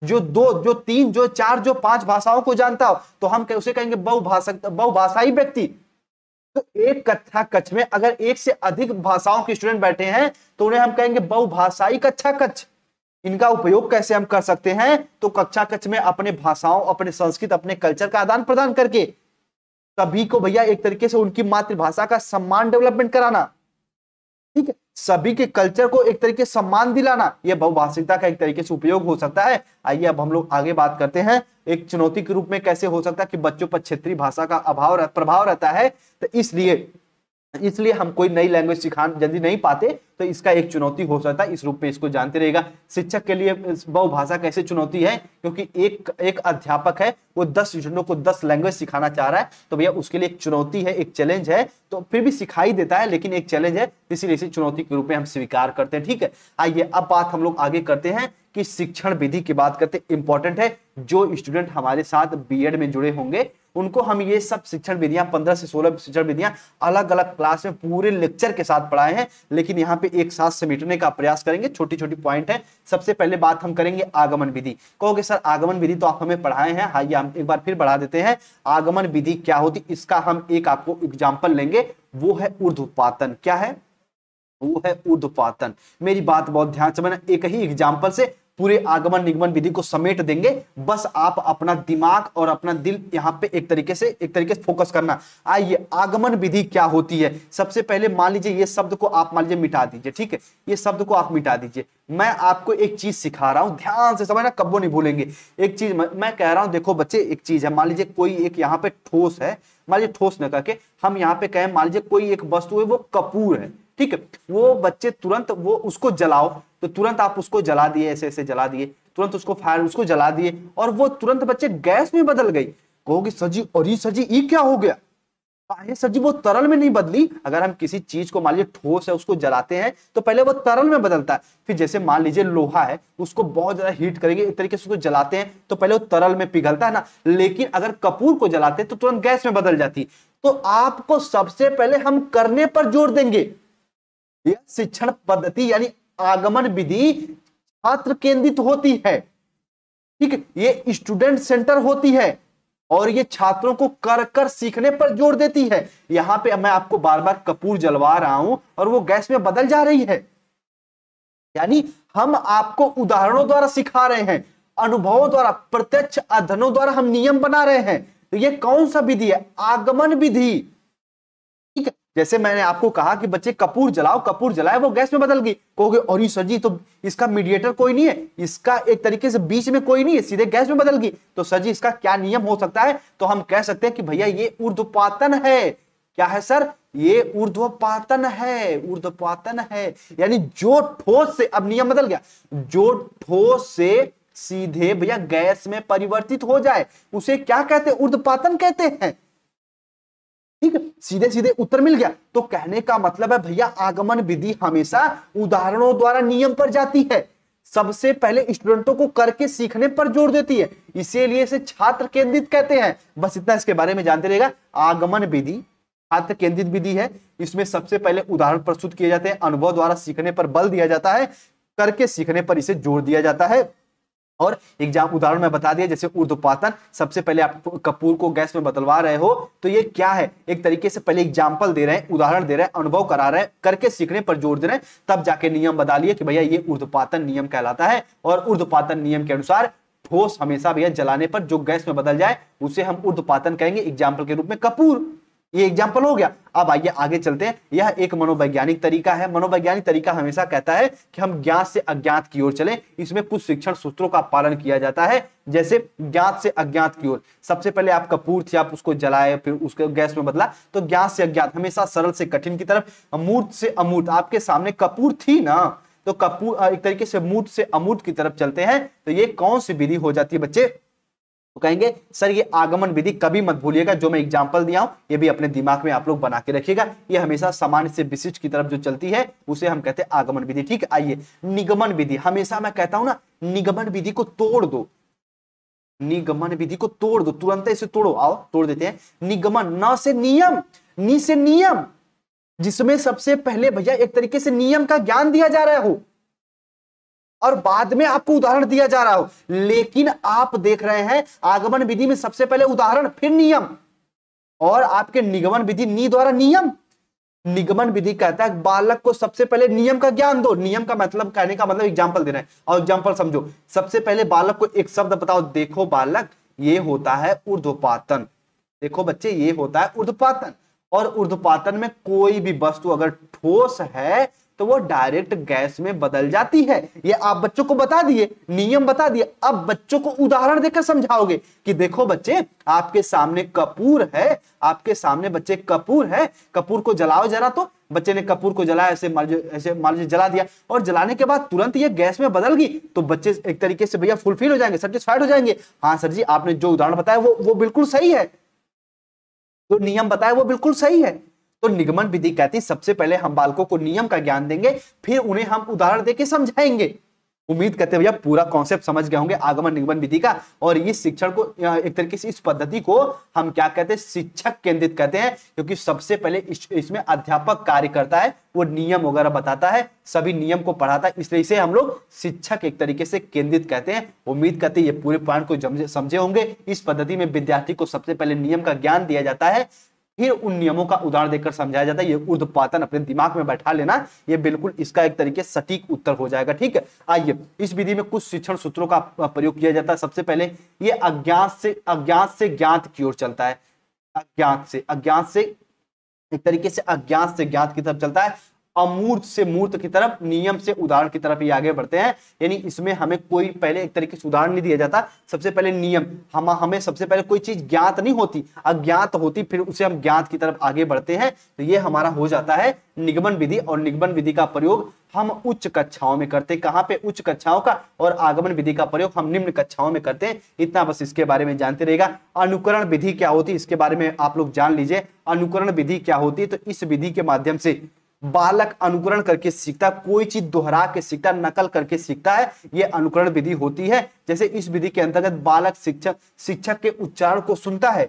A: जो 2, जो 3, जो 4, जो 5 भाषाओं को जानता हो, तो हम उसे कहेंगे बहुभाषाई व्यक्ति। तो एक कक्षा कक्ष में अगर एक से अधिक भाषाओं के स्टूडेंट बैठे हैं तो उन्हें हम कहेंगे बहुभाषाई कक्षा कक्ष। इनका उपयोग कैसे हम कर सकते हैं? तो कक्षा कक्ष में अपने भाषाओं, अपने संस्कृत, अपने कल्चर का आदान प्रदान करके सभी को भैया एक तरीके से उनकी मातृभाषा का सम्मान डेवलपमेंट कराना, ठीक है, सभी के कल्चर को एक तरीके से सम्मान दिलाना, यह बहुभाषिकता का एक तरीके से उपयोग हो सकता है। आइए अब हम लोग आगे बात करते हैं, एक चुनौती के रूप में कैसे हो सकता है कि बच्चों पर क्षेत्रीय भाषा का प्रभाव रहता है। तो इसलिए हम कोई नई लैंग्वेज सिखा यदि नहीं पाते तो इसका एक चुनौती हो सकता है। इस रूप में इसको जानते रहेगा। शिक्षक के लिए बहुभाषा कैसे चुनौती है? क्योंकि एक अध्यापक है, वो 10 स्टूडेंटों को 10 लैंग्वेज सिखाना चाह रहा है, तो भैया उसके लिए एक चुनौती है, एक चैलेंज है। तो फिर भी सिखाई देता है, लेकिन एक चैलेंज है, इसीलिए इसे चुनौती के रूप में हम स्वीकार करते हैं। ठीक है, आइए अब बात हम लोग आगे करते हैं कि शिक्षण विधि की बात करते हैं। इंपॉर्टेंट है, जो स्टूडेंट हमारे साथ बीएड में जुड़े होंगे उनको हम ये सब शिक्षण विधियां, 15 से 16 शिक्षण विधियां अलग अलग क्लास में पूरे लेक्चर के साथ पढ़ाए हैं, लेकिन यहाँ पे एक साथ समेटने का प्रयास करेंगे। छोटी छोटी पॉइंट है। सबसे पहले बात हम करेंगे आगमन विधि। कहोगे सर आगमन विधि तो आप हमें पढ़ाए हैं, हाँ, ये हम एक बार फिर बढ़ा देते हैं। आगमन विधि क्या होती, इसका हम एक आपको एग्जाम्पल लेंगे, वो है ऊर्ध्वपातन। क्या है? वो है ऊर्ध्वपातन। मेरी बात बहुत ध्यान से समझना, एक ही एग्जाम्पल से पूरे आगमन निगमन विधि को समेट देंगे। बस आप अपना दिमाग और अपना दिल यहाँ पे एक तरीके से फोकस करना। आइए, आगमन विधि क्या होती है? सबसे पहले मान लीजिए ये शब्द को आप मान लीजिए मिटा दीजिए, ठीक है, ये शब्द को आप मिटा दीजिए। मैं आपको एक चीज सिखा रहा हूं, ध्यान से समझना, कब्बो नहीं भूलेंगे। एक चीज मैं कह रहा हूं, देखो बच्चे, एक चीज है, मान लीजिए कोई एक यहाँ पे ठोस है, मान लीजिए ठोस न करके हम यहाँ पे कहें, मान लीजिए कोई एक वस्तु है, वो कपूर है, ठीक है, वो बच्चे तुरंत वो उसको जलाओ, तो तुरंत आप उसको जला दिए, ऐसे ऐसे जला दिए, तुरंत उसको जला दिए, और वो तुरंत बच्चे गैस में बदल गई। कहोगे सर जी, और ये सर जी ये क्या हो गया? सर जी वो तरल में नहीं बदली। अगर हम किसी चीज को मान लीजिए ठोस है उसको जलाते हैं तो पहले वो तरल में बदलता है, फिर जैसे मान लीजिए लोहा है, उसको बहुत ज्यादा हीट करेंगे, एक तरीके से उसको जलाते हैं तो पहले वो तरल में पिघलता है ना, लेकिन अगर कपूर को जलाते हैं तो तुरंत गैस में बदल जाती। तो आपको सबसे पहले हम करने पर जोर देंगे। यह शिक्षण पद्धति यानी आगमन विधि छात्र केंद्रित होती है, ठीक है, ये स्टूडेंट सेंटर होती है, और ये छात्रों को कर कर सीखने पर जोर देती है। यहां पे मैं आपको बार बार कपूर जलवा रहा हूं और वो गैस में बदल जा रही है, यानी हम आपको उदाहरणों द्वारा सिखा रहे हैं, अनुभवों द्वारा, प्रत्यक्ष अध्ययनों द्वारा हम नियम बना रहे हैं। तो ये कौन सा विधि है? आगमन विधि, ठीक है। जैसे मैंने आपको कहा कि बच्चे कपूर जलाओ, कपूर जलाए, वो गैस में बदल गई, कहोगे और सर जी तो इसका मीडिएटर कोई नहीं है, इसका एक तरीके से बीच में कोई नहीं है, सीधे गैस में बदल गई, तो सर जी इसका क्या नियम हो सकता है? तो हम कह सकते हैं कि भैया ये ऊर्ध्वपातन है। क्या है सर? ये ऊर्ध्वपातन है, ऊर्ध्वपातन है। यानी जो ठोस से, अब नियम बदल गया, जो ठोस से सीधे भैया गैस में परिवर्तित हो जाए उसे क्या कहते हैं? ऊर्ध्वपातन कहते हैं। ठीक है, सीधे सीधे उत्तर मिल गया। तो कहने का मतलब है भैया आगमन विधि हमेशा उदाहरणों द्वारा नियम पर जाती है, सबसे पहले स्टूडेंटों को करके सीखने पर जोर देती है, इसीलिए इसे छात्र केंद्रित कहते हैं। बस इतना इसके बारे में जानते रहेगा। आगमन विधि छात्र केंद्रित विधि है, इसमें सबसे पहले उदाहरण प्रस्तुत किए जाते हैं, अनुभव द्वारा सीखने पर बल दिया जाता है, करके सीखने पर इसे जोर दिया जाता है। और एग्जाम उदाहरण में बता दिया, जैसे ऊर्ध्वपातन, सबसे पहले आप कपूर को गैस में बदलवा रहे हो तो ये क्या है? एक तरीके से पहले एग्जाम्पल दे रहे हैं, उदाहरण दे रहे हैं, अनुभव करा रहे हैं, करके सीखने पर जोर दे रहे हैं, तब जाके नियम बता लिए कि भैया ये ऊर्ध्वपातन नियम कहलाता है। और ऊर्ध्वपातन नियम के अनुसार ठोस हमेशा भैया जलाने पर जो गैस में बदल जाए उसे हम ऊर्ध्वपातन कहेंगे, एग्जाम्पल के रूप में कपूर। ये एग्जाम्पल हो गया। अब आइए आगे चलते हैं। यह एक मनोवैज्ञानिक तरीका है। मनोवैज्ञानिक तरीका हमेशा कहता है कि हम ज्ञात से अज्ञात की ओर चलें। इसमें कुछ शिक्षण सूत्रों का पालन किया जाता है, जैसे ज्ञात से अज्ञात की ओर। सबसे पहले आप कपूर थी, आप उसको जलाए, फिर उसको गैस में बदला, तो ज्ञात से अज्ञात, हमेशा सरल से कठिन की तरफ, अमूर्त से अमूर्त। आपके सामने कपूर थी ना, तो कपूर एक तरीके से मूर्त से अमूर्त की तरफ चलते हैं, तो ये कौन सी विधि हो जाती है बच्चे? तो कहेंगे सर ये आगमन विधि। कभी मत भूलिएगा, जो मैं एग्जांपल दिया हूं ये भी अपने दिमाग में आप लोग बना के रखिएगा। ये हमेशा सामान्य से विशिष्ट की तरफ जो चलती है उसे हम कहते हैं आगमन विधि। ठीक है, आइए निगमन विधि। हमेशा मैं कहता हूं ना, निगमन विधि को तोड़ दो, निगमन विधि को तोड़ दो, तुरंत इसे तोड़ो। आओ तोड़ देते हैं। निगमन, न से नियम, नी से नियम, जिसमें सबसे पहले भैया एक तरीके से नियम का ज्ञान दिया जा रहा हो और बाद में आपको उदाहरण दिया जा रहा हो। लेकिन आप देख रहे हैं आगमन विधि में सबसे पहले उदाहरण फिर नियम, और आपके निगमन विधि नी द्वारा नियम। निगमन विधि कहता है बालक को सबसे पहले नियम का ज्ञान दो। नियम का मतलब, कहने का मतलब एग्जाम्पल दे रहे हैं, और एग्जाम्पल समझो। सबसे पहले बालक को एक शब्द बताओ, देखो बालक ये होता है ऊर्ध्वपातन। देखो बच्चे ये होता है ऊर्ध्वपातन, और ऊर्ध्वपातन में कोई भी वस्तु अगर ठोस है तो वो डायरेक्ट गैस में बदल जाती है। ये आप बच्चों को बता दिए, नियम बता दिए। अब बच्चों को उदाहरण देकर समझाओगे कि देखो बच्चे आपके सामने कपूर है, आपके सामने बच्चे कपूर है, कपूर को जलाओ जरा। तो बच्चे ने कपूर को जलाया, ऐसे मान लीजिए जला दिया, और जलाने के बाद तुरंत ये गैस में बदल गई, तो बच्चे एक तरीके से भैया फुलफिल हो जाएंगे, सेटिस्फाइड हो जाएंगे। हाँ सर जी आपने जो उदाहरण बताया वो बिल्कुल सही है, जो नियम बताया वो बिल्कुल सही है। तो निगमन विधि कहती सबसे पहले हम बालकों को नियम का ज्ञान देंगे, फिर उन्हें हम उदाहरण देके समझाएंगे। उम्मीद करते हैं भैया पूरा कॉन्सेप्ट समझ गए होंगे आगमन निगमन विधि का। और इस शिक्षण को एक तरीके से, इस पद्धति को हम क्या कहते हैं? शिक्षक केंद्रित कहते हैं, क्योंकि सबसे पहले इसमें अध्यापक कार्य करता है, वो नियम वगैरह बताता है, सभी नियम को पढ़ाता है, इसलिए इसे हम लोग शिक्षक एक तरीके से केंद्रित कहते हैं। उम्मीद करते हैं ये पूरे पॉइंट को समझे होंगे। इस पद्धति में विद्यार्थी को सबसे पहले नियम का ज्ञान दिया जाता है, फिर उन नियमों का उदाहरण देकर समझाया जाता है। ये ऊर्ध्वपातन अपने दिमाग में बैठा लेना, ये बिल्कुल इसका एक तरीके से सटीक उत्तर हो जाएगा। ठीक है, आइए इस विधि में कुछ शिक्षण सूत्रों का प्रयोग किया जाता है। सबसे पहले ये अज्ञात से ज्ञात की ओर चलता है। अज्ञात से एक तरीके से अज्ञात से ज्ञात की तरफ चलता है, अमूर्त से मूर्त की तरफ, नियम से उदाहरण की तरफ ये आगे बढ़ते हैं। यानी इसमें हमें कोई पहले एक तरीके से उदाहरण नहीं दिया जाता, सबसे पहले नियम। हमें सबसे पहले कोई चीज ज्ञात नहीं होती, अज्ञात होती, फिर उसे हम ज्ञात की तरफ आगे बढ़ते हैं। तो ये हमारा हो जाता है निगमन विधि। और निगमन विधि का प्रयोग हम उच्च कक्षाओं में करते हैं। कहां पे? उच्च कक्षाओं का। और आगमन विधि का प्रयोग हम निम्न कक्षाओं में करते हैं। इतना बस इसके बारे में जानते रहेगा। अनुकरण विधि क्या होती है इसके बारे में आप लोग जान लीजिए। अनुकरण विधि क्या होती है? तो इस विधि के माध्यम से बालक अनुकरण करके सीखता, कोई चीज दोहरा के सीखता, नकल करके सीखता है, ये अनुकरण विधि होती है। जैसे इस विधि के अंतर्गत बालक शिक्षक के उच्चारण को सुनता है,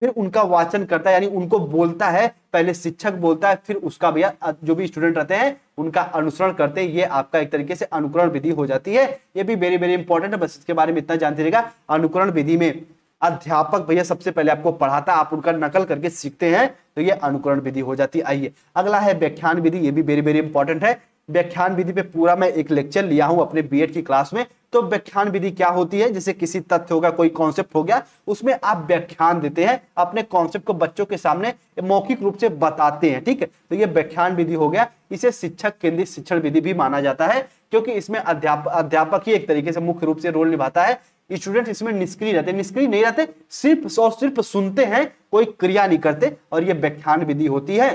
A: फिर उनका वाचन करता है, यानी उनको बोलता है। पहले शिक्षक बोलता है, फिर उसका भैया जो भी स्टूडेंट रहते हैं उनका अनुसरण करते हैं। ये आपका एक तरीके से अनुकरण विधि हो जाती है। ये भी वेरी वेरी इंपॉर्टेंट है, बस इसके बारे में इतना जानते रहेगा। अनुकरण विधि में अध्यापक भैया सबसे पहले आपको पढ़ाता, आप उनका नकल करके सीखते हैं, तो ये अनुकरण विधि हो जाती है। आइए अगला है व्याख्यान विधि। ये भी वेरी वेरी इंपॉर्टेंट है। व्याख्यान विधि पे पूरा मैं एक लेक्चर लिया हूं अपने बीएड की क्लास में, तो व्याख्यान विधि क्या होती है, जैसे किसी तथ्य होगा, कोई कॉन्सेप्ट हो गया, उसमें आप व्याख्यान देते हैं, अपने कॉन्सेप्ट को बच्चों के सामने मौखिक रूप से बताते हैं, ठीक है। तो ये व्याख्यान विधि हो गया। इसे शिक्षक केंद्रित शिक्षण विधि भी माना जाता है, क्योंकि इसमें अध्यापक ही एक तरीके से मुख्य रूप से रोल निभाता है। स्टूडेंट इसमें निष्क्रिय रहते, निष्क्रिय नहीं रहते, सिर्फ और सिर्फ सुनते हैं, कोई क्रिया नहीं करते, और ये व्याख्यान विधि होती है।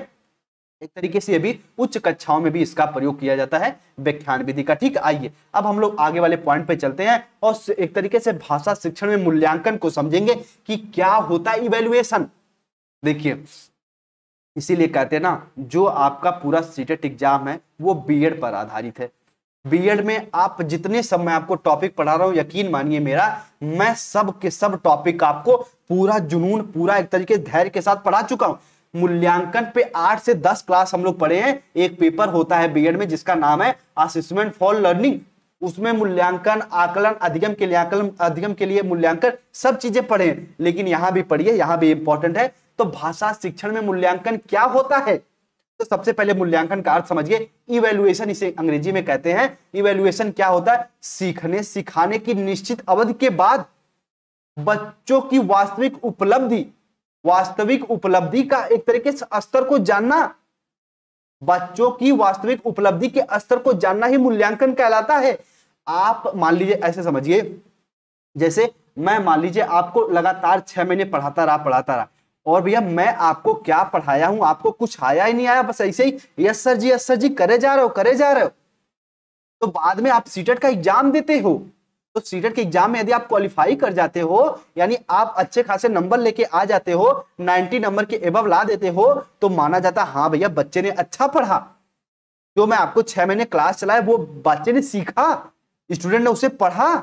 A: एक तरीके से ये भी उच्च कक्षाओं में भी इसका प्रयोग किया जाता है, व्याख्यान विधि का, ठीक है। आइए अब हम लोग आगे वाले पॉइंट पे चलते हैं और एक तरीके से भाषा शिक्षण में मूल्यांकन को समझेंगे कि क्या होता है इवैल्यूएशन। देखिए, इसीलिए कहते हैं ना, जो आपका पूरा सीटेट एग्जाम है वो बीएड पर आधारित है। बीएड में आप जितने सब मैं आपको टॉपिक पढ़ा रहा हूं, यकीन मानिए मेरा, मैं सब के सब टॉपिक आपको पूरा जुनून, पूरा एक तरीके से धैर्य के साथ पढ़ा चुका हूं। मूल्यांकन पे 8 से 10 क्लास हम लोग पढ़े हैं। एक पेपर होता है बीएड में जिसका नाम है असेसमेंट फॉर लर्निंग, उसमें मूल्यांकन, आकलन, अधिगम के लिए आकलन, अधिगम के लिए मूल्यांकन, सब चीजें पढ़े हैं। लेकिन यहां भी पढ़िए, यहां भी इंपॉर्टेंट है। तो भाषा शिक्षण में मूल्यांकन क्या होता है, तो सबसे पहले मूल्यांकन का अर्थ समझिए। इवैल्यूएशन इसे अंग्रेजी में कहते हैं। इवैल्यूएशन क्या होता है, सीखने सिखाने की निश्चित अवधि के बाद बच्चों की वास्तविक उपलब्धि का एक तरीके से स्तर को जानना, बच्चों की वास्तविक उपलब्धि के स्तर को जानना ही मूल्यांकन कहलाता है। आप मान लीजिए, ऐसे समझिए, जैसे मैं मान लीजिए आपको लगातार 6 महीने पढ़ाता रहा, और भैया मैं आपको क्या पढ़ाया हूं, आपको कुछ आया ही नहीं आया, बस ऐसे ही यस सर जी करे जा रहे हो, तो बाद में आप सीटेट का एग्जाम देते हो, तो सीटेट के एग्जाम में यदि आप क्वालिफाई कर जाते हो, यानी आप अच्छे खासे नंबर लेके आ जाते हो, 90 नंबर के एबव ला देते हो, तो माना जाता हाँ भैया बच्चे ने अच्छा पढ़ा। जो मैं आपको 6 महीने क्लास चलाया वो बच्चे ने सीखा, स्टूडेंट ने उसे पढ़ा।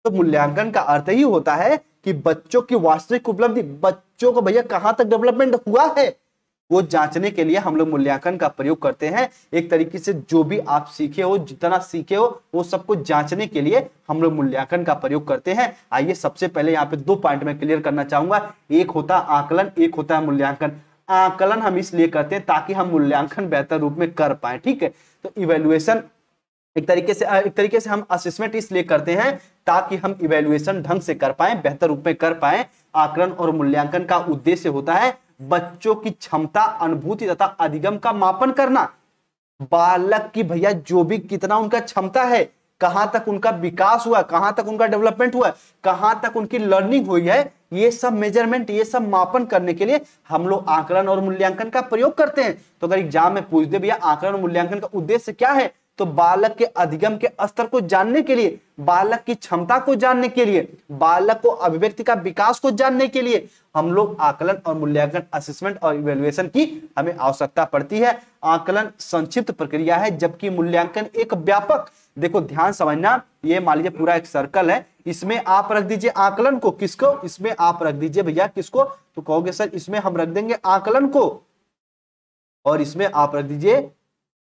A: तो मूल्यांकन का अर्थ ही होता है कि बच्चों की वास्तविक उपलब्धि, बच्चों को भैया कहां तक डेवलपमेंट हुआ है, वो जांचने के लिए हम लोग मूल्यांकन का प्रयोग करते हैं। एक तरीके से जो भी आप सीखे हो, जितना सीखे हो, वो सबको जांचने के लिए हम लोग मूल्यांकन का प्रयोग करते हैं। आइए सबसे पहले यहाँ पे 2 पॉइंट में क्लियर करना चाहूंगा। एक होता है आकलन, एक होता है मूल्यांकन। आकलन हम इसलिए करते हैं ताकि हम मूल्यांकन बेहतर रूप में कर पाए, ठीक है। तो इवैल्यूएशन एक तरीके से हम असेसमेंट इसलिए करते हैं ताकि हम इवैल्यूएशन ढंग से कर पाए, बेहतर रूप में कर पाए। आकलन और मूल्यांकन का उद्देश्य होता है बच्चों की क्षमता, अनुभूति तथा अधिगम का मापन करना। बालक की भैया जो भी कितना उनका क्षमता है, कहां तक उनका विकास हुआ, कहां तक उनका डेवलपमेंट हुआ, कहां तक उनकी लर्निंग हुई है, ये सब मेजरमेंट, ये सब मापन करने के लिए हम लोग आकलन और मूल्यांकन का प्रयोग करते हैं। तो अगर एग्जाम में पूछ दे भैया आकलन और मूल्यांकन का उद्देश्य क्या है, तो बालक के अधिगम के स्तर को जानने के लिए, बालक की क्षमता को जानने के लिए, बालक को अभिव्यक्ति का विकास को जानने के लिए हम लोग आकलन और मूल्यांकन, असेसमेंट और इवैल्यूएशन की हमें आवश्यकता पड़ती है। आकलन संक्षिप्त प्रक्रिया है, जबकि मूल्यांकन एक व्यापक, देखो ध्यान समझना, ये मान लीजिए पूरा एक सर्कल है, इसमें आप रख दीजिए आकलन को, किसको, इसमें आप रख दीजिए भैया किसको, तो कहोगे सर इसमें हम रख देंगे आकलन को, और इसमें आप रख दीजिए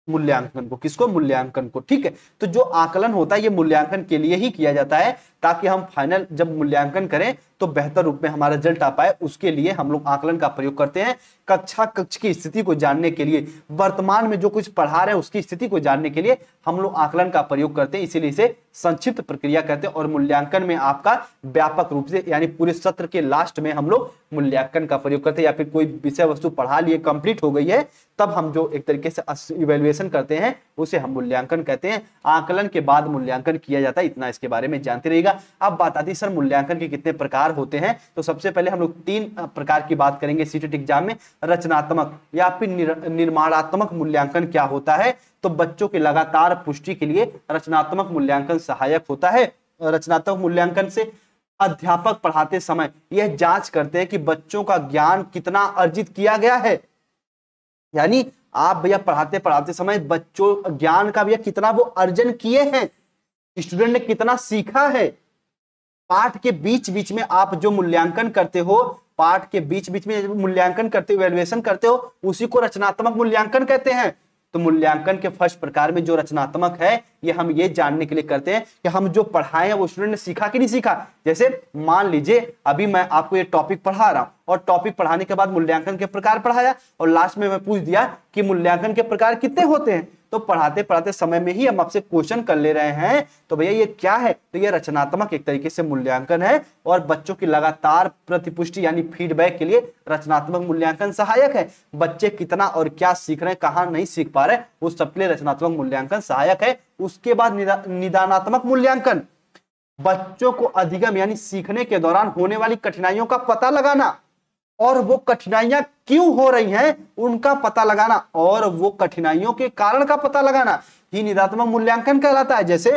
A: मूल्यांकन को, किसको, मूल्यांकन को, ठीक है। तो जो आकलन होता है ये मूल्यांकन के लिए ही किया जाता है, ताकि हम फाइनल जब मूल्यांकन करें तो बेहतर रूप में हमारा रिजल्ट आ पाए, उसके लिए हम लोग आकलन का प्रयोग करते हैं। कक्ष की स्थिति को जानने के लिए, वर्तमान में जो कुछ पढ़ा रहे हैं उसकी स्थिति को जानने के लिए हम लोग आकलन का प्रयोग करते हैं, इसीलिए इसे संक्षिप्त प्रक्रिया कहते हैं। और मूल्यांकन में आपका व्यापक रूप से, यानी पूरे सत्र के लास्ट में हम लोग मूल्यांकन का प्रयोग करते हैं, या फिर कोई विषय वस्तु पढ़ा लिए, कंप्लीट हो गई है, तब हम जो एक तरीके से इवैल्यूएशन करते हैं उसे हम मूल्यांकन कहते हैं। आकलन के बाद मूल्यांकन किया जाता है, इतना इसके बारे में जानते रहिएगा। अब बात आती है सर मूल्यांकन के कितने प्रकार होते हैं, तो सबसे पहले हम लोग 3 प्रकार की बात करेंगे सीटेट एग्जाम में। रचनात्मक या फिर निर्माणात्मक मूल्यांकन क्या होता है, तो बच्चों की लगातार पुष्टि के लिए रचनात्मक मूल्यांकन सहायक होता है। रचनात्मक मूल्यांकन से अध्यापक पढ़ाते समय यह जांच करते हैं कि बच्चों का ज्ञान कितना अर्जित किया गया है, यानी आप भैया पढ़ाते समय बच्चों ज्ञान का भैया कितना वो अर्जन किए हैं, स्टूडेंट ने कितना सीखा है। पाठ के बीच बीच में आप जो मूल्यांकन करते हो, पाठ के बीच बीच में मूल्यांकन करते हो, इवैल्यूएशन करते हो, उसी को रचनात्मक मूल्यांकन कहते हैं। तो मूल्यांकन के फर्स्ट प्रकार में जो रचनात्मक है, ये हम ये जानने के लिए करते हैं कि हम जो पढ़ाए हैं वो स्टूडेंट ने सीखा कि नहीं सीखा। जैसे मान लीजिए अभी मैं आपको ये टॉपिक पढ़ा रहा हूं, और टॉपिक पढ़ाने के बाद मूल्यांकन के प्रकार पढ़ाया, और लास्ट में मैं पूछ दिया कि मूल्यांकन के प्रकार कितने होते हैं, तो पढ़ाते पढ़ाते समय में ही हम आपसे क्वेश्चन कर ले रहे हैं। तो भैया ये क्या है, तो ये रचनात्मक एक तरीके से मूल्यांकन है और बच्चों की लगातार प्रतिपुष्टि यानी फीडबैक के लिए रचनात्मक मूल्यांकन सहायक है। बच्चे कितना और क्या सीख रहे हैं, कहां नहीं सीख पा रहे, उस सबके लिए रचनात्मक मूल्यांकन सहायक है। उसके बाद निदानात्मक मूल्यांकन, बच्चों को अधिगम यानी सीखने के दौरान होने वाली कठिनाइयों का पता लगाना और वो कठिनाइयां क्यों हो रही हैं उनका पता लगाना और वो कठिनाइयों के कारण का पता लगाना ही निदानात्मक मूल्यांकन कहलाता है। जैसे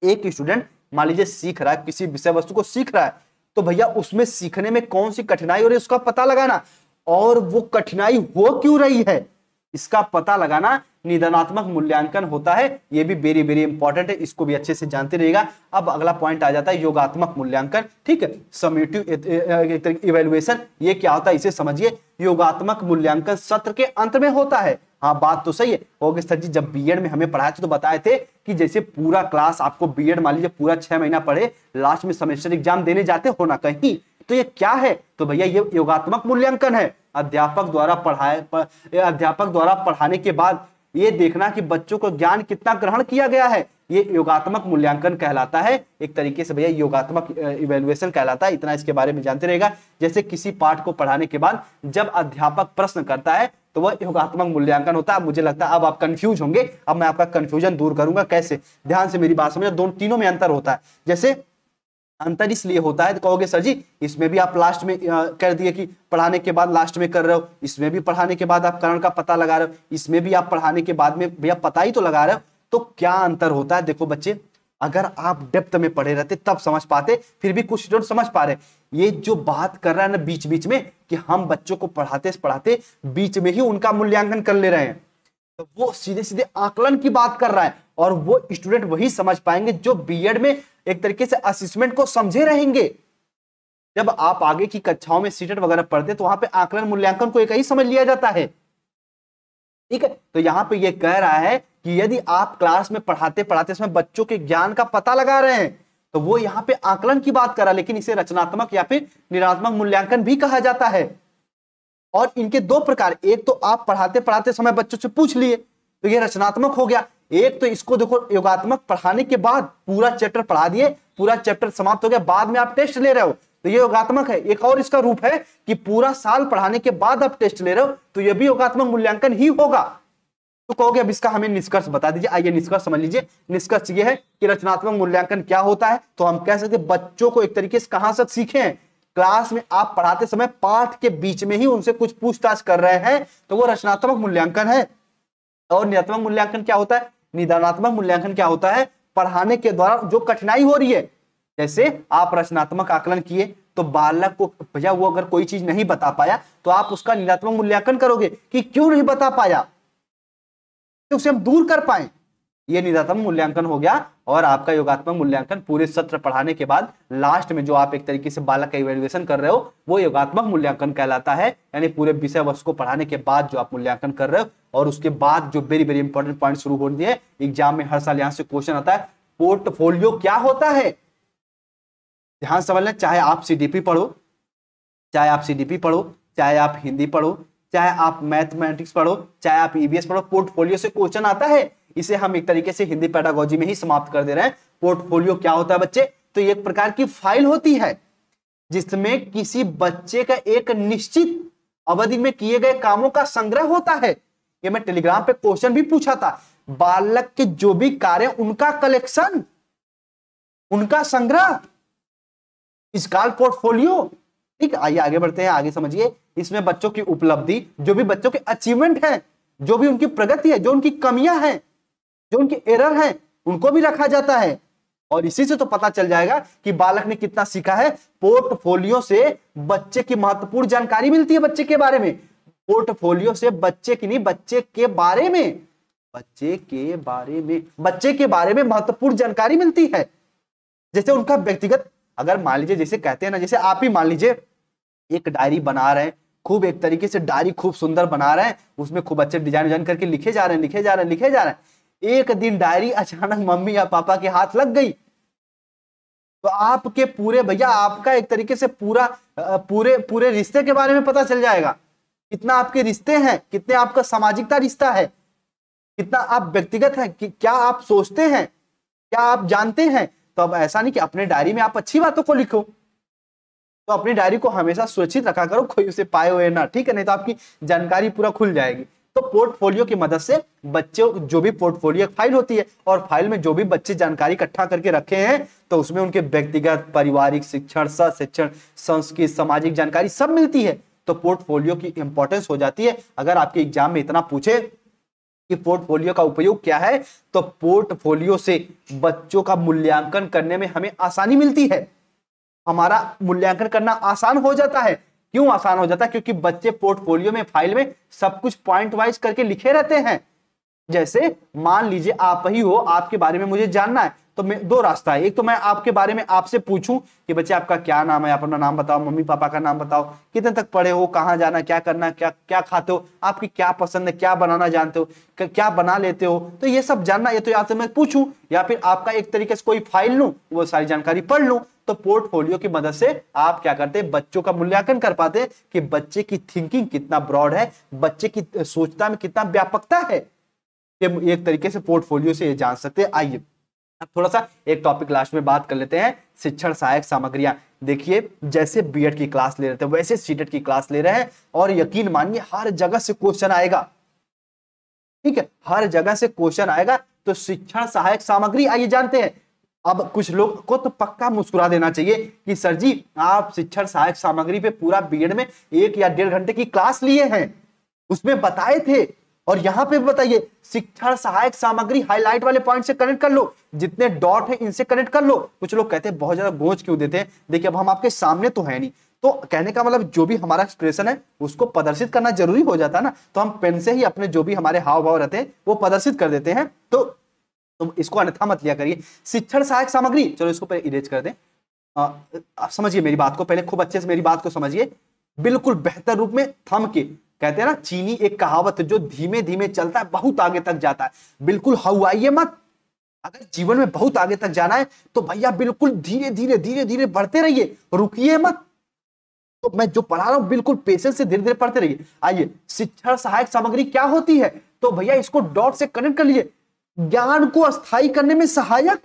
A: एक स्टूडेंट मान लीजिए सीख रहा है, किसी विषय वस्तु को सीख रहा है, तो भैया उसमें सीखने में कौन सी कठिनाई हो रही है उसका पता लगाना और वो कठिनाई हो क्यों रही है इसका पता लगाना निदानात्मक मूल्यांकन होता है। ये भी वेरी वेरी इंपॉर्टेंट है, इसको भी अच्छे से जानते रहिएगा। अब अगला पॉइंट आ जाता है योगात्मक मूल्यांकन। ठीक है, समेटिव इवैल्यूएशन, ये क्या होता है इसे समझिए। योगात्मक मूल्यांकन सत्र के अंत में होता है। हाँ बात तो सही है, ओके सर जी, जब बीएड में हमें पढ़ाए थे तो बताए थे कि जैसे पूरा क्लास आपको बीएड मान लीजिए पूरा 6 महीना पढ़े, लास्ट में सेमेस्टर एग्जाम देने जाते हो ना कहीं, तो ये क्या है, तो भैया ये योगात्मक मूल्यांकन है। अध्यापक द्वारा पढ़ाने के बाद ये देखना कि बच्चों को ज्ञान कितना ग्रहण किया गया है, ये योगात्मक मूल्यांकन कहलाता है। एक तरीके से भैया योगात्मक इवैल्यूएशन कहलाता है। इतना इसके बारे में जानते रहेगा। जैसे किसी पाठ को पढ़ाने के बाद जब अध्यापक प्रश्न करता है तो वह योगात्मक मूल्यांकन होता है। मुझे लगता है अब आप कंफ्यूज होंगे, अब मैं आपका कंफ्यूजन दूर करूंगा। कैसे, ध्यान से मेरी बात समझो, दोनों तीनों में अंतर होता है। जैसे अंतर इसलिए होता है तो कहोगे सर जी इसमें भी आप लास्ट में कर दिए कि पढ़ाने के बाद लास्ट में कर रहे हो, इसमें भी पढ़ाने के बाद आप कारण का पता लगा रहे हो, इसमें भी आप पढ़ाने के बाद में भैया पता ही तो लगा रहे हो, तो क्या अंतर होता है। देखो बच्चे, अगर आप डेप्थ में पढ़े रहते तब समझ पाते, फिर भी कुछ स्टूडेंट समझ पा रहे। ये जो बात कर रहा है ना बीच बीच में कि हम बच्चों को पढ़ाते पढ़ाते बीच में ही उनका मूल्यांकन कर ले रहे हैं, तो वो सीधे सीधे आकलन की बात कर रहा है और वो स्टूडेंट वही समझ पाएंगे जो बीएड में एक तरीके से असेसमेंट को समझे रहेंगे। जब आप आगे की कक्षाओं में सीटेट वगैरह पढ़ते तो वहां पे आकलन मूल्यांकन को एक ही समझ लिया जाता है। ठीक है, तो यहां पे ये कह रहा है कि यदि आप क्लास में पढ़ाते पढ़ाते समय बच्चों के ज्ञान का पता लगा रहे हैं तो वो यहां पे आकलन की बात कर रहा है, लेकिन इसे रचनात्मक या फिर निरात्मक मूल्यांकन भी कहा जाता है। और इनके दो प्रकार, एक तो आप पढ़ाते पढ़ाते समय बच्चों से पूछ लिए तो ये रचनात्मक हो गया। एक तो इसको देखो योगात्मक, पढ़ाने के बाद पूरा चैप्टर पढ़ा दिए, पूरा चैप्टर समाप्त हो गया, बाद में आप टेस्ट ले रहे हो तो ये योगात्मक है। एक और इसका रूप है कि पूरा साल पढ़ाने के बाद आप टेस्ट ले रहे हो तो ये भी योगात्मक मूल्यांकन ही होगा। तो कहोगे अब इसका हमें निष्कर्ष बता दीजिए। आइए निष्कर्ष समझ लीजिए। निष्कर्ष ये है कि रचनात्मक मूल्यांकन क्या होता है, तो हम कह सकते हैं बच्चों को एक तरीके से कहां से सीखे हैं, क्लास में आप पढ़ाते समय पाठ के बीच में ही उनसे कुछ पूछताछ कर रहे हैं तो वो रचनात्मक मूल्यांकन है। और निदानात्मक मूल्यांकन क्या होता है, निदानात्मक मूल्यांकन क्या होता है, पढ़ाने के द्वारा जो कठिनाई हो रही है, जैसे आप रचनात्मक आकलन किए तो बालक को भैया वो अगर कोई चीज नहीं बता पाया तो आप उसका निदानात्मक मूल्यांकन करोगे कि क्यों नहीं बता पाया, तो उसे हम दूर कर पाए। ये निदानात्मक मूल्यांकन हो गया। और आपका योगात्मक मूल्यांकन पूरे सत्र पढ़ाने के बाद लास्ट में जो आप एक तरीके से बालक का इवैल्यूएशन कर रहे हो वो योगात्मक मूल्यांकन कहलाता है। यानी पूरे विषय वस्तु को पढ़ाने के बाद जो आप मूल्यांकन कर रहे हो, और उसके बाद जो वेरी वेरी इंपॉर्टेंट पॉइंट शुरू हो दिए, एग्जाम में हर साल यहां से क्वेश्चन आता है, पोर्टफोलियो क्या होता है। ध्यान समझ लें, चाहे आप सीडीपी पढ़ो, चाहे आप हिंदी पढ़ो, चाहे आप मैथमेटिक्स पढ़ो, चाहे आप ईवीएस पढ़ो, पोर्टफोलियो से क्वेश्चन आता है। इसे हम एक तरीके से हिंदी पेडागोजी में ही समाप्त कर दे रहे हैं। पोर्टफोलियो क्या होता है बच्चे, तो एक प्रकार की फाइल होती है जिसमें किसी बच्चे का एक निश्चित अवधि में किए गए कामों का संग्रह होता है। ये मैं टेलीग्राम पे क्वेश्चन भी पूछा था, बालक के जो भी कार्य उनका कलेक्शन, उनका संग्रह, इसका पोर्टफोलियो। ठीक, आइए आगे बढ़ते हैं, आगे समझिए। इसमें बच्चों की उपलब्धि, जो भी बच्चों के अचीवमेंट है, जो भी उनकी प्रगति है, जो उनकी कमियां हैं, जो उनके एरर हैं, उनको भी रखा जाता है। और इसी से तो पता चल जाएगा कि बालक ने कितना सीखा है। पोर्टफोलियो से बच्चे की महत्वपूर्ण जानकारी मिलती है, बच्चे के बारे में। पोर्टफोलियो से बच्चे की नहीं, बच्चे के बारे में महत्वपूर्ण जानकारी मिलती है। जैसे उनका व्यक्तिगत, अगर मान लीजिए जैसे कहते हैं ना, जैसे आप ही मान लीजिए एक डायरी बना रहे हैं, खूब एक तरीके से डायरी खूब सुंदर बना रहे हैं, उसमें खूब अच्छे डिजाइन करके लिखे जा रहे हैं। एक दिन डायरी अचानक मम्मी या पापा के हाथ लग गई तो आपके पूरे भैया, आपका एक तरीके से पूरे रिश्ते के बारे में पता चल जाएगा। कितना आपके रिश्ते हैं, कितने आपका सामाजिकता रिश्ता है, कितना आप व्यक्तिगत हैं, कि क्या आप सोचते हैं, क्या आप जानते हैं। तो अब ऐसा नहीं कि अपने डायरी में आप अच्छी बातों को लिखो, तो अपनी डायरी को हमेशा सुरक्षित रखा करो, कोई उसे पाए हुए ना, ठीक है, नहीं तो आपकी जानकारी पूरा खुल जाएगी। तो पोर्टफोलियो की मदद से बच्चों, जो भी पोर्टफोलियो फाइल होती है, और फाइल में जो भी बच्चे जानकारी इकट्ठा करके रखे हैं, तो उसमें उनके व्यक्तिगत, पारिवारिक, शिक्षण, सह-शिक्षण, संस्कृत, सामाजिक जानकारी सब मिलती है। तो पोर्टफोलियो की इंपॉर्टेंस हो जाती है। अगर आपके एग्जाम में इतना पूछे कि पोर्टफोलियो का उपयोग क्या है, तो पोर्टफोलियो से बच्चों का मूल्यांकन करने में हमें आसानी मिलती है, हमारा मूल्यांकन करना आसान हो जाता है। क्यों आसान हो जाता है? क्योंकि बच्चे पोर्टफोलियो में, फाइल में सब कुछ पॉइंट वाइज करके लिखे रहते हैं। जैसे मान लीजिए आप ही हो, आपके बारे में मुझे जानना है, तो मैं, दो रास्ता है, एक तो मैं आपके बारे में आपसे पूछूं कि बच्चे आपका क्या नाम है, अपना नाम बताओ, मम्मी पापा का नाम बताओ, कितने तक पढ़े हो, कहाँ जाना, क्या करना, क्या क्या खाते हो, आपकी क्या पसंद है, क्या बनाना जानते हो, क्या बना लेते हो, तो ये सब जानना, ये तो या तो मैं पूछूं, या फिर आपका एक तरीके से कोई फाइल लूं, वो सारी जानकारी पढ़ लूं। तो पोर्टफोलियो की मदद से आप क्या करते हैं, बच्चों का मूल्यांकन कर पाते हैं कि बच्चे की थिंकिंग कितना ब्रॉड है, बच्चे की सोचता में कितना व्यापकता है, ये एक तरीके से पोर्टफोलियो से ये जान सकते हैं। आइए अब थोड़ा सा एक टॉपिक लास्ट में बात कर लेते हैं, शिक्षण सहायक सामग्रियां। देखिए जैसे बीएड की क्लास ले रहे थे, वैसे सीटेट की क्लास ले रहे हैं, और यकीन मानिए हर जगह से क्वेश्चन आएगा, ठीक है, हर जगह से क्वेश्चन आएगा। तो शिक्षण सहायक सामग्री आइए जानते हैं। अब कुछ लोग को तो पक्का मुस्कुरा देना चाहिए कि सर जी आप शिक्षण सहायक सामग्री पे पूरा बीएड में 1 या 1.5 घंटे की क्लास लिए हैं, उसमें बताए थे, और यहां पे बताइए शिक्षण सहायक सामग्री हाईलाइट वाले पॉइंट से कनेक्ट कर लो, जितने डॉट है इनसे कनेक्ट कर लो। कुछ लोग कहते हैं बहुत ज्यादा गोंज क्यों देते हैं, देखिए अब हम आपके सामने तो है नहीं, तो कहने का मतलब जो भी हमारा एक्सप्रेशन है उसको प्रदर्शित करना जरूरी हो जाता है ना, तो हम पेन से ही अपने जो भी हमारे हाव भाव रहते हैं वो प्रदर्शित कर देते हैं। तो तुम इसको अन्यथा मत लिया करिए। शिक्षण सहायक सामग्री, चलो इसको पहले इरेज कर दें। आप समझिए मेरी बात को, पहले खूब अच्छे से मेरी बात को समझिए, बिल्कुल बेहतर रूप में थम के। कहते हैं ना चीनी एक कहावत है, जो धीमे धीमे चलता है बहुत आगे तक जाता है। बिल्कुल हवाइए मत, अगर जीवन में बहुत आगे तक जाना है तो भैया बिल्कुल धीरे धीरे धीरे धीरे बढ़ते रहिए, रुकिए मत। तो मैं जो पढ़ा रहा हूं बिल्कुल पेशेंस से धीरे धीरे पढ़ते रहिए। आइए शिक्षण सहायक सामग्री क्या होती है, तो भैया इसको डॉट से कनेक्ट कर लीजिए, ज्ञान को अस्थायी करने में सहायक,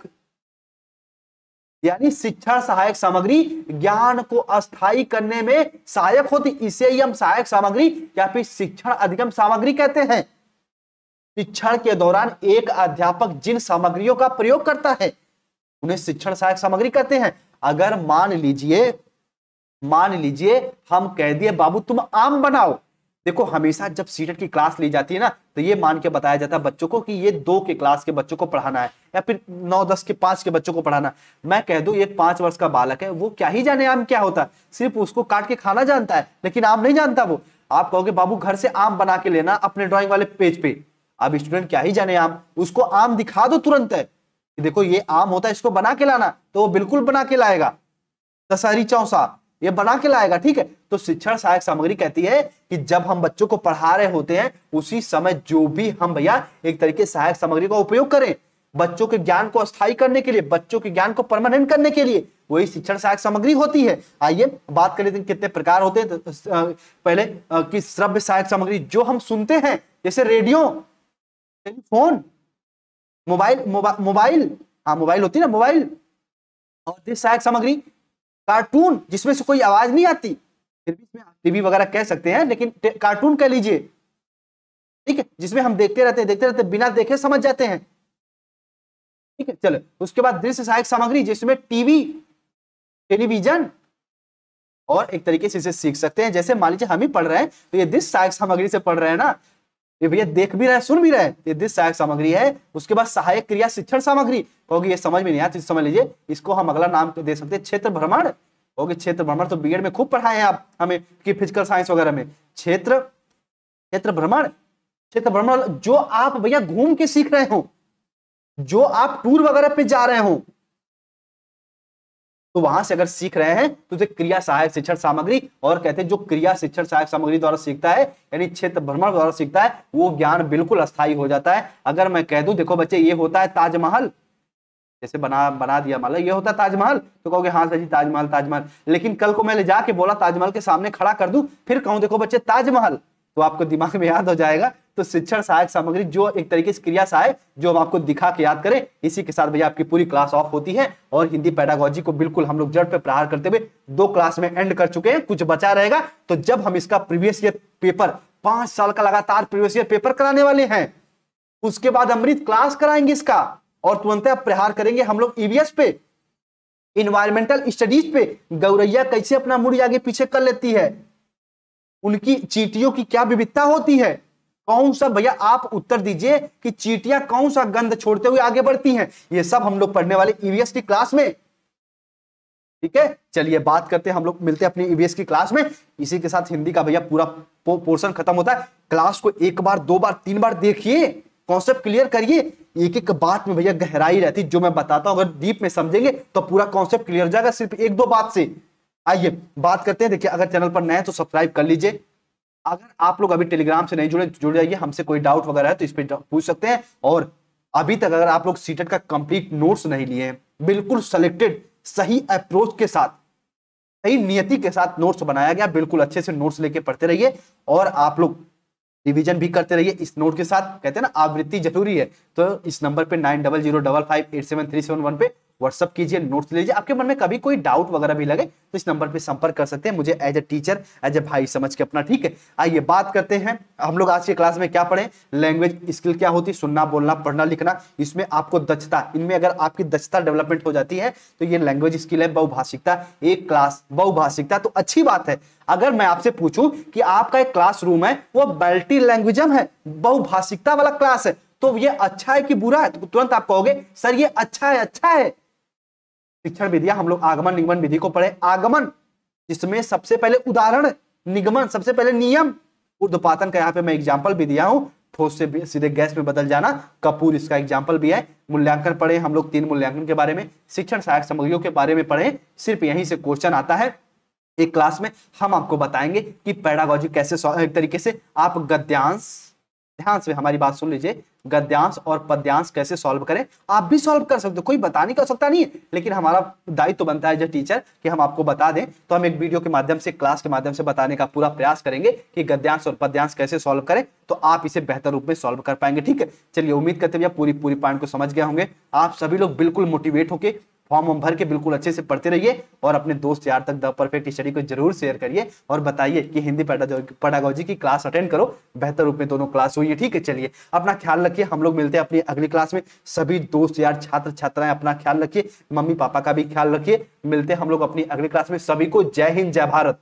A: यानी शिक्षा सहायक सामग्री ज्ञान को अस्थायी करने में सहायक होती, इसे ही हम सहायक सामग्री या फिर शिक्षण अधिगम सामग्री कहते हैं। शिक्षण के दौरान एक अध्यापक जिन सामग्रियों का प्रयोग करता है उन्हें शिक्षण सहायक सामग्री कहते हैं। अगर मान लीजिए हम कह दिए बाबू तुम आम बनाओ, देखो हमेशा जब सीटेट की क्लास ली जाती है ना, तो ये मान के बताया जाता है बच्चों को कि ये 2 के क्लास के बच्चों को पढ़ाना है, या फिर 9-10 के 5 के बच्चों को पढ़ाना। मैं कह दूं ये 5 वर्ष का बालक है, वो क्या ही जाने आम क्या होता है, सिर्फ उसको काट के खाना जानता है, लेकिन आम नहीं जानता वो। आप कहोगे बाबू घर से आम बना के लेना अपने ड्रॉइंग वाले पेज पे, अब स्टूडेंट क्या ही जाने आम, उसको आम दिखा दो तुरंत है कि देखो ये आम होता है, इसको बना के लाना, तो वो बिल्कुल बना के लाएगा, दशहरी चौसा ये बना के लाएगा, ठीक है। तो शिक्षण सहायक सामग्री कहती है कि जब हम बच्चों को पढ़ा रहे होते हैं उसी समय जो भी हम भैया एक तरीके सहायक सामग्री का उपयोग करें बच्चों के ज्ञान को अस्थायी करने के लिए, बच्चों के ज्ञान को परमानेंट करने के लिए, वही शिक्षण सहायक सामग्री होती है। आइए बात कर लेते हैं कितने प्रकार होते हैं। तो पहले कि श्रव्य सहायक सामग्री जो हम सुनते हैं, जैसे रेडियो, टेलीफोन, मोबाइल हाँ मोबाइल होती है ना, मोबाइल। और दृश्य सहायक सामग्री कार्टून जिसमें से कोई आवाज नहीं आती, फिर भी इसमें टीवी वगैरह कह सकते हैं, लेकिन कार्टून कह लीजिए, ठीक है, जिसमें हम देखते रहते बिना देखे समझ जाते हैं, ठीक है। चलो उसके बाद दृश्य सहायक सामग्री जिसमें टीवी, टेलीविजन, और एक तरीके से इसे सीख सकते हैं। जैसे मान लीजिए हम ही पढ़ रहे हैं तो ये दृश्य सहायक सामग्री से पढ़ रहे हैं ना, ये भैया देख भी रहे हैं सुन भी रहे हैं, ये दृश्य सहायक सामग्री है। उसके बाद सहायक क्रिया शिक्षण सामग्री, कहोगे ये समझ में नहीं आती, समझ लीजिए इसको हम अगला नाम दे सकते हैं क्षेत्र भ्रमण। कहोगे क्षेत्र भ्रमण तो बीएड में खूब पढ़ाए हैं आप हमें कि फिजिकल साइंस वगैरह में, क्षेत्र भ्रमण जो आप भैया घूम के सीख रहे हो, जो आप टूर वगैरह पे जा रहे हो, तो वहां से अगर सीख रहे हैं तो उसे क्रिया सहायक शिक्षण सामग्री, और कहते हैं जो क्रिया शिक्षण सहायक सामग्री द्वारा सीखता है यानी क्षेत्र भ्रमण द्वारा सीखता है वो ज्ञान बिल्कुल अस्थायी हो जाता है। अगर मैं कह दूं देखो बच्चे ये होता है ताजमहल, जैसे बना दिया मान लो ये होता है ताजमहल, तो कहोगे हाँ सर जी ताजमहल, लेकिन कल को मैं ले जाके बोला ताजमहल के सामने खड़ा कर दूं, फिर कहूं देखो बच्चे ताजमहल, तो आपको दिमाग में याद हो जाएगा तो शिक्षण सहायक सामग्री जो एक तरीके से क्रिया सहायक जो हम आपको दिखा के याद करें, इसी के साथ भैया आपकी पूरी क्लास ऑफ होती है। और हिंदी पेडागोजी को बिल्कुल हम लोग जड़ पे प्रहार करते हुए 2 क्लास में एंड कर चुके हैं, कुछ बचा रहेगा। तो जब हम इसका प्रीवियस ईयर पेपर 5 साल का लगातार प्रीवियस ईयर पेपर कराने वाले हैं, उसके बाद अमृत क्लास कराएंगे इसका, और तुरंत प्रहार करेंगे हम लोग ईवीएस पे, इन्वायरमेंटल स्टडीज पे। गौरैया कैसे अपना मुड़ी आगे पीछे कर लेती है, उनकी चींटियों की क्या विविधता होती है, कौन सा भैया आप उत्तर दीजिए कि चींटियां कौन सा गंध छोड़ते हुए आगे बढ़ती हैं, ये सब हम लोग पढ़ने वाले ईवीएस की क्लास में। ठीक है, चलिए बात करते हैं, हम लोग मिलते हैं अपनी ईवीएस की क्लास में। इसी के साथ हिंदी का भैया पूरा पोर्शन खत्म होता है। क्लास को 1 बार 2 बार 3 बार देखिए, कॉन्सेप्ट क्लियर करिए, एक एक बात में भैया गहराई रहती, जो मैं बताता हूं अगर डीप में समझेंगे तो पूरा कॉन्सेप्ट क्लियर हो जाएगा सिर्फ 1-2 बात से। आइए बात करते हैं। देखिए, अगर चैनल पर नए हैं तो सब्सक्राइब कर लीजिए। अगर आप लोग अभी टेलीग्राम से नहीं जुड़ जाइए, हमसे कोई डाउट वगैरह है तो इस पर पूछ सकते हैं। और अभी तक अगर आप लोग सीटेट का कंप्लीट नोट्स नहीं लिए हैं, बिल्कुल सेलेक्टेड सही अप्रोच के साथ, सही नियति के साथ नोट्स बनाया गया, बिल्कुल अच्छे से नोट्स लेके पढ़ते रहिए और आप लोग रिवीजन भी करते रहिए इस नोट के साथ। कहते हैं ना आवृत्ति जरूरी है, तो इस नंबर पे 9005587371 पे व्हाट्सअप कीजिए, नोट्स लीजिए। आपके मन में कभी कोई डाउट वगैरह भी लगे तो इस नंबर पे संपर्क कर सकते हैं मुझे as a teacher, as a भाई समझ के अपना। ठीक है, आइए बात करते हैं हम लोग आज की क्लास में क्या पढ़े। लैंग्वेज स्किल क्या होती है, सुनना बोलना पढ़ना लिखना, इसमें आपको दक्षता, इनमें अगर आपकी दक्षता डेवलपमेंट हो जाती है तो ये लैंग्वेज स्किल है। बहुभाषिकता, एक क्लास बहुभाषिकता, तो अच्छी बात है। अगर मैं आपसे पूछूं कि आपका एक क्लासरूम है वो मल्टी लैंग्वेजम है, बहुभाषिकता वाला क्लास है, तो ये अच्छा है कि बुरा है, तो तुरंत आप कहोगे सर ये अच्छा है, अच्छा है। शिक्षण विधियां हम लोग आगमन निगमन विधि को पढ़े। आगमन जिसमें सबसे पहले उदाहरण, निगमन सबसे पहले नियम, ऊर्ध्वपातन का यहाँ पे मैं एग्जांपल भी दिया हूं, ठोस से सीधे गैस में बदल जाना, कपूर इसका एग्जांपल भी है। मूल्यांकन पढ़े हम लोग, 3 मूल्यांकन के बारे में, शिक्षण सहायक सामग्रियों के बारे में पढ़े, सिर्फ यहीं से क्वेश्चन आता है। एक क्लास में हम आपको बताएंगे कि पेडागोजी कैसे एक तरीके से आप गद्यांश, ध्यान से हमारी बात सुन लीजिए, गद्यांश और पद्यांश कैसे सॉल्व करें। आप भी सॉल्व कर सकते हो, कोई बताने की आवश्यकता नहीं है, लेकिन हमारा दायित्व तो बनता है जो टीचर कि हम आपको बता दें। तो हम एक वीडियो के माध्यम से, क्लास के माध्यम से बताने का पूरा प्रयास करेंगे कि गद्यांश और पद्यांश कैसे सॉल्व करें, तो आप इसे बेहतर रूप में सॉल्व कर पाएंगे। ठीक है, चलिए उम्मीद करते हैं पूरी पॉइंट को समझ गए होंगे। आप सभी लोग बिल्कुल मोटिवेट होकर फॉर्म भर के बिल्कुल अच्छे से पढ़ते रहिए और अपने दोस्त यार तक द परफेक्ट स्टडी को जरूर शेयर करिए और बताइए कि हिंदी पेडागोजी की क्लास अटेंड करो, बेहतर रूप में दोनों क्लास हुई है। ठीक है, चलिए अपना ख्याल रखिए, हम लोग मिलते हैं अपनी अगली क्लास में। सभी दोस्त यार, छात्र छात्राएं अपना ख्याल रखिए, मम्मी पापा का भी ख्याल रखिए। मिलते हैं हम लोग अपनी अगली क्लास में। सभी को जय हिंद, जय भारत।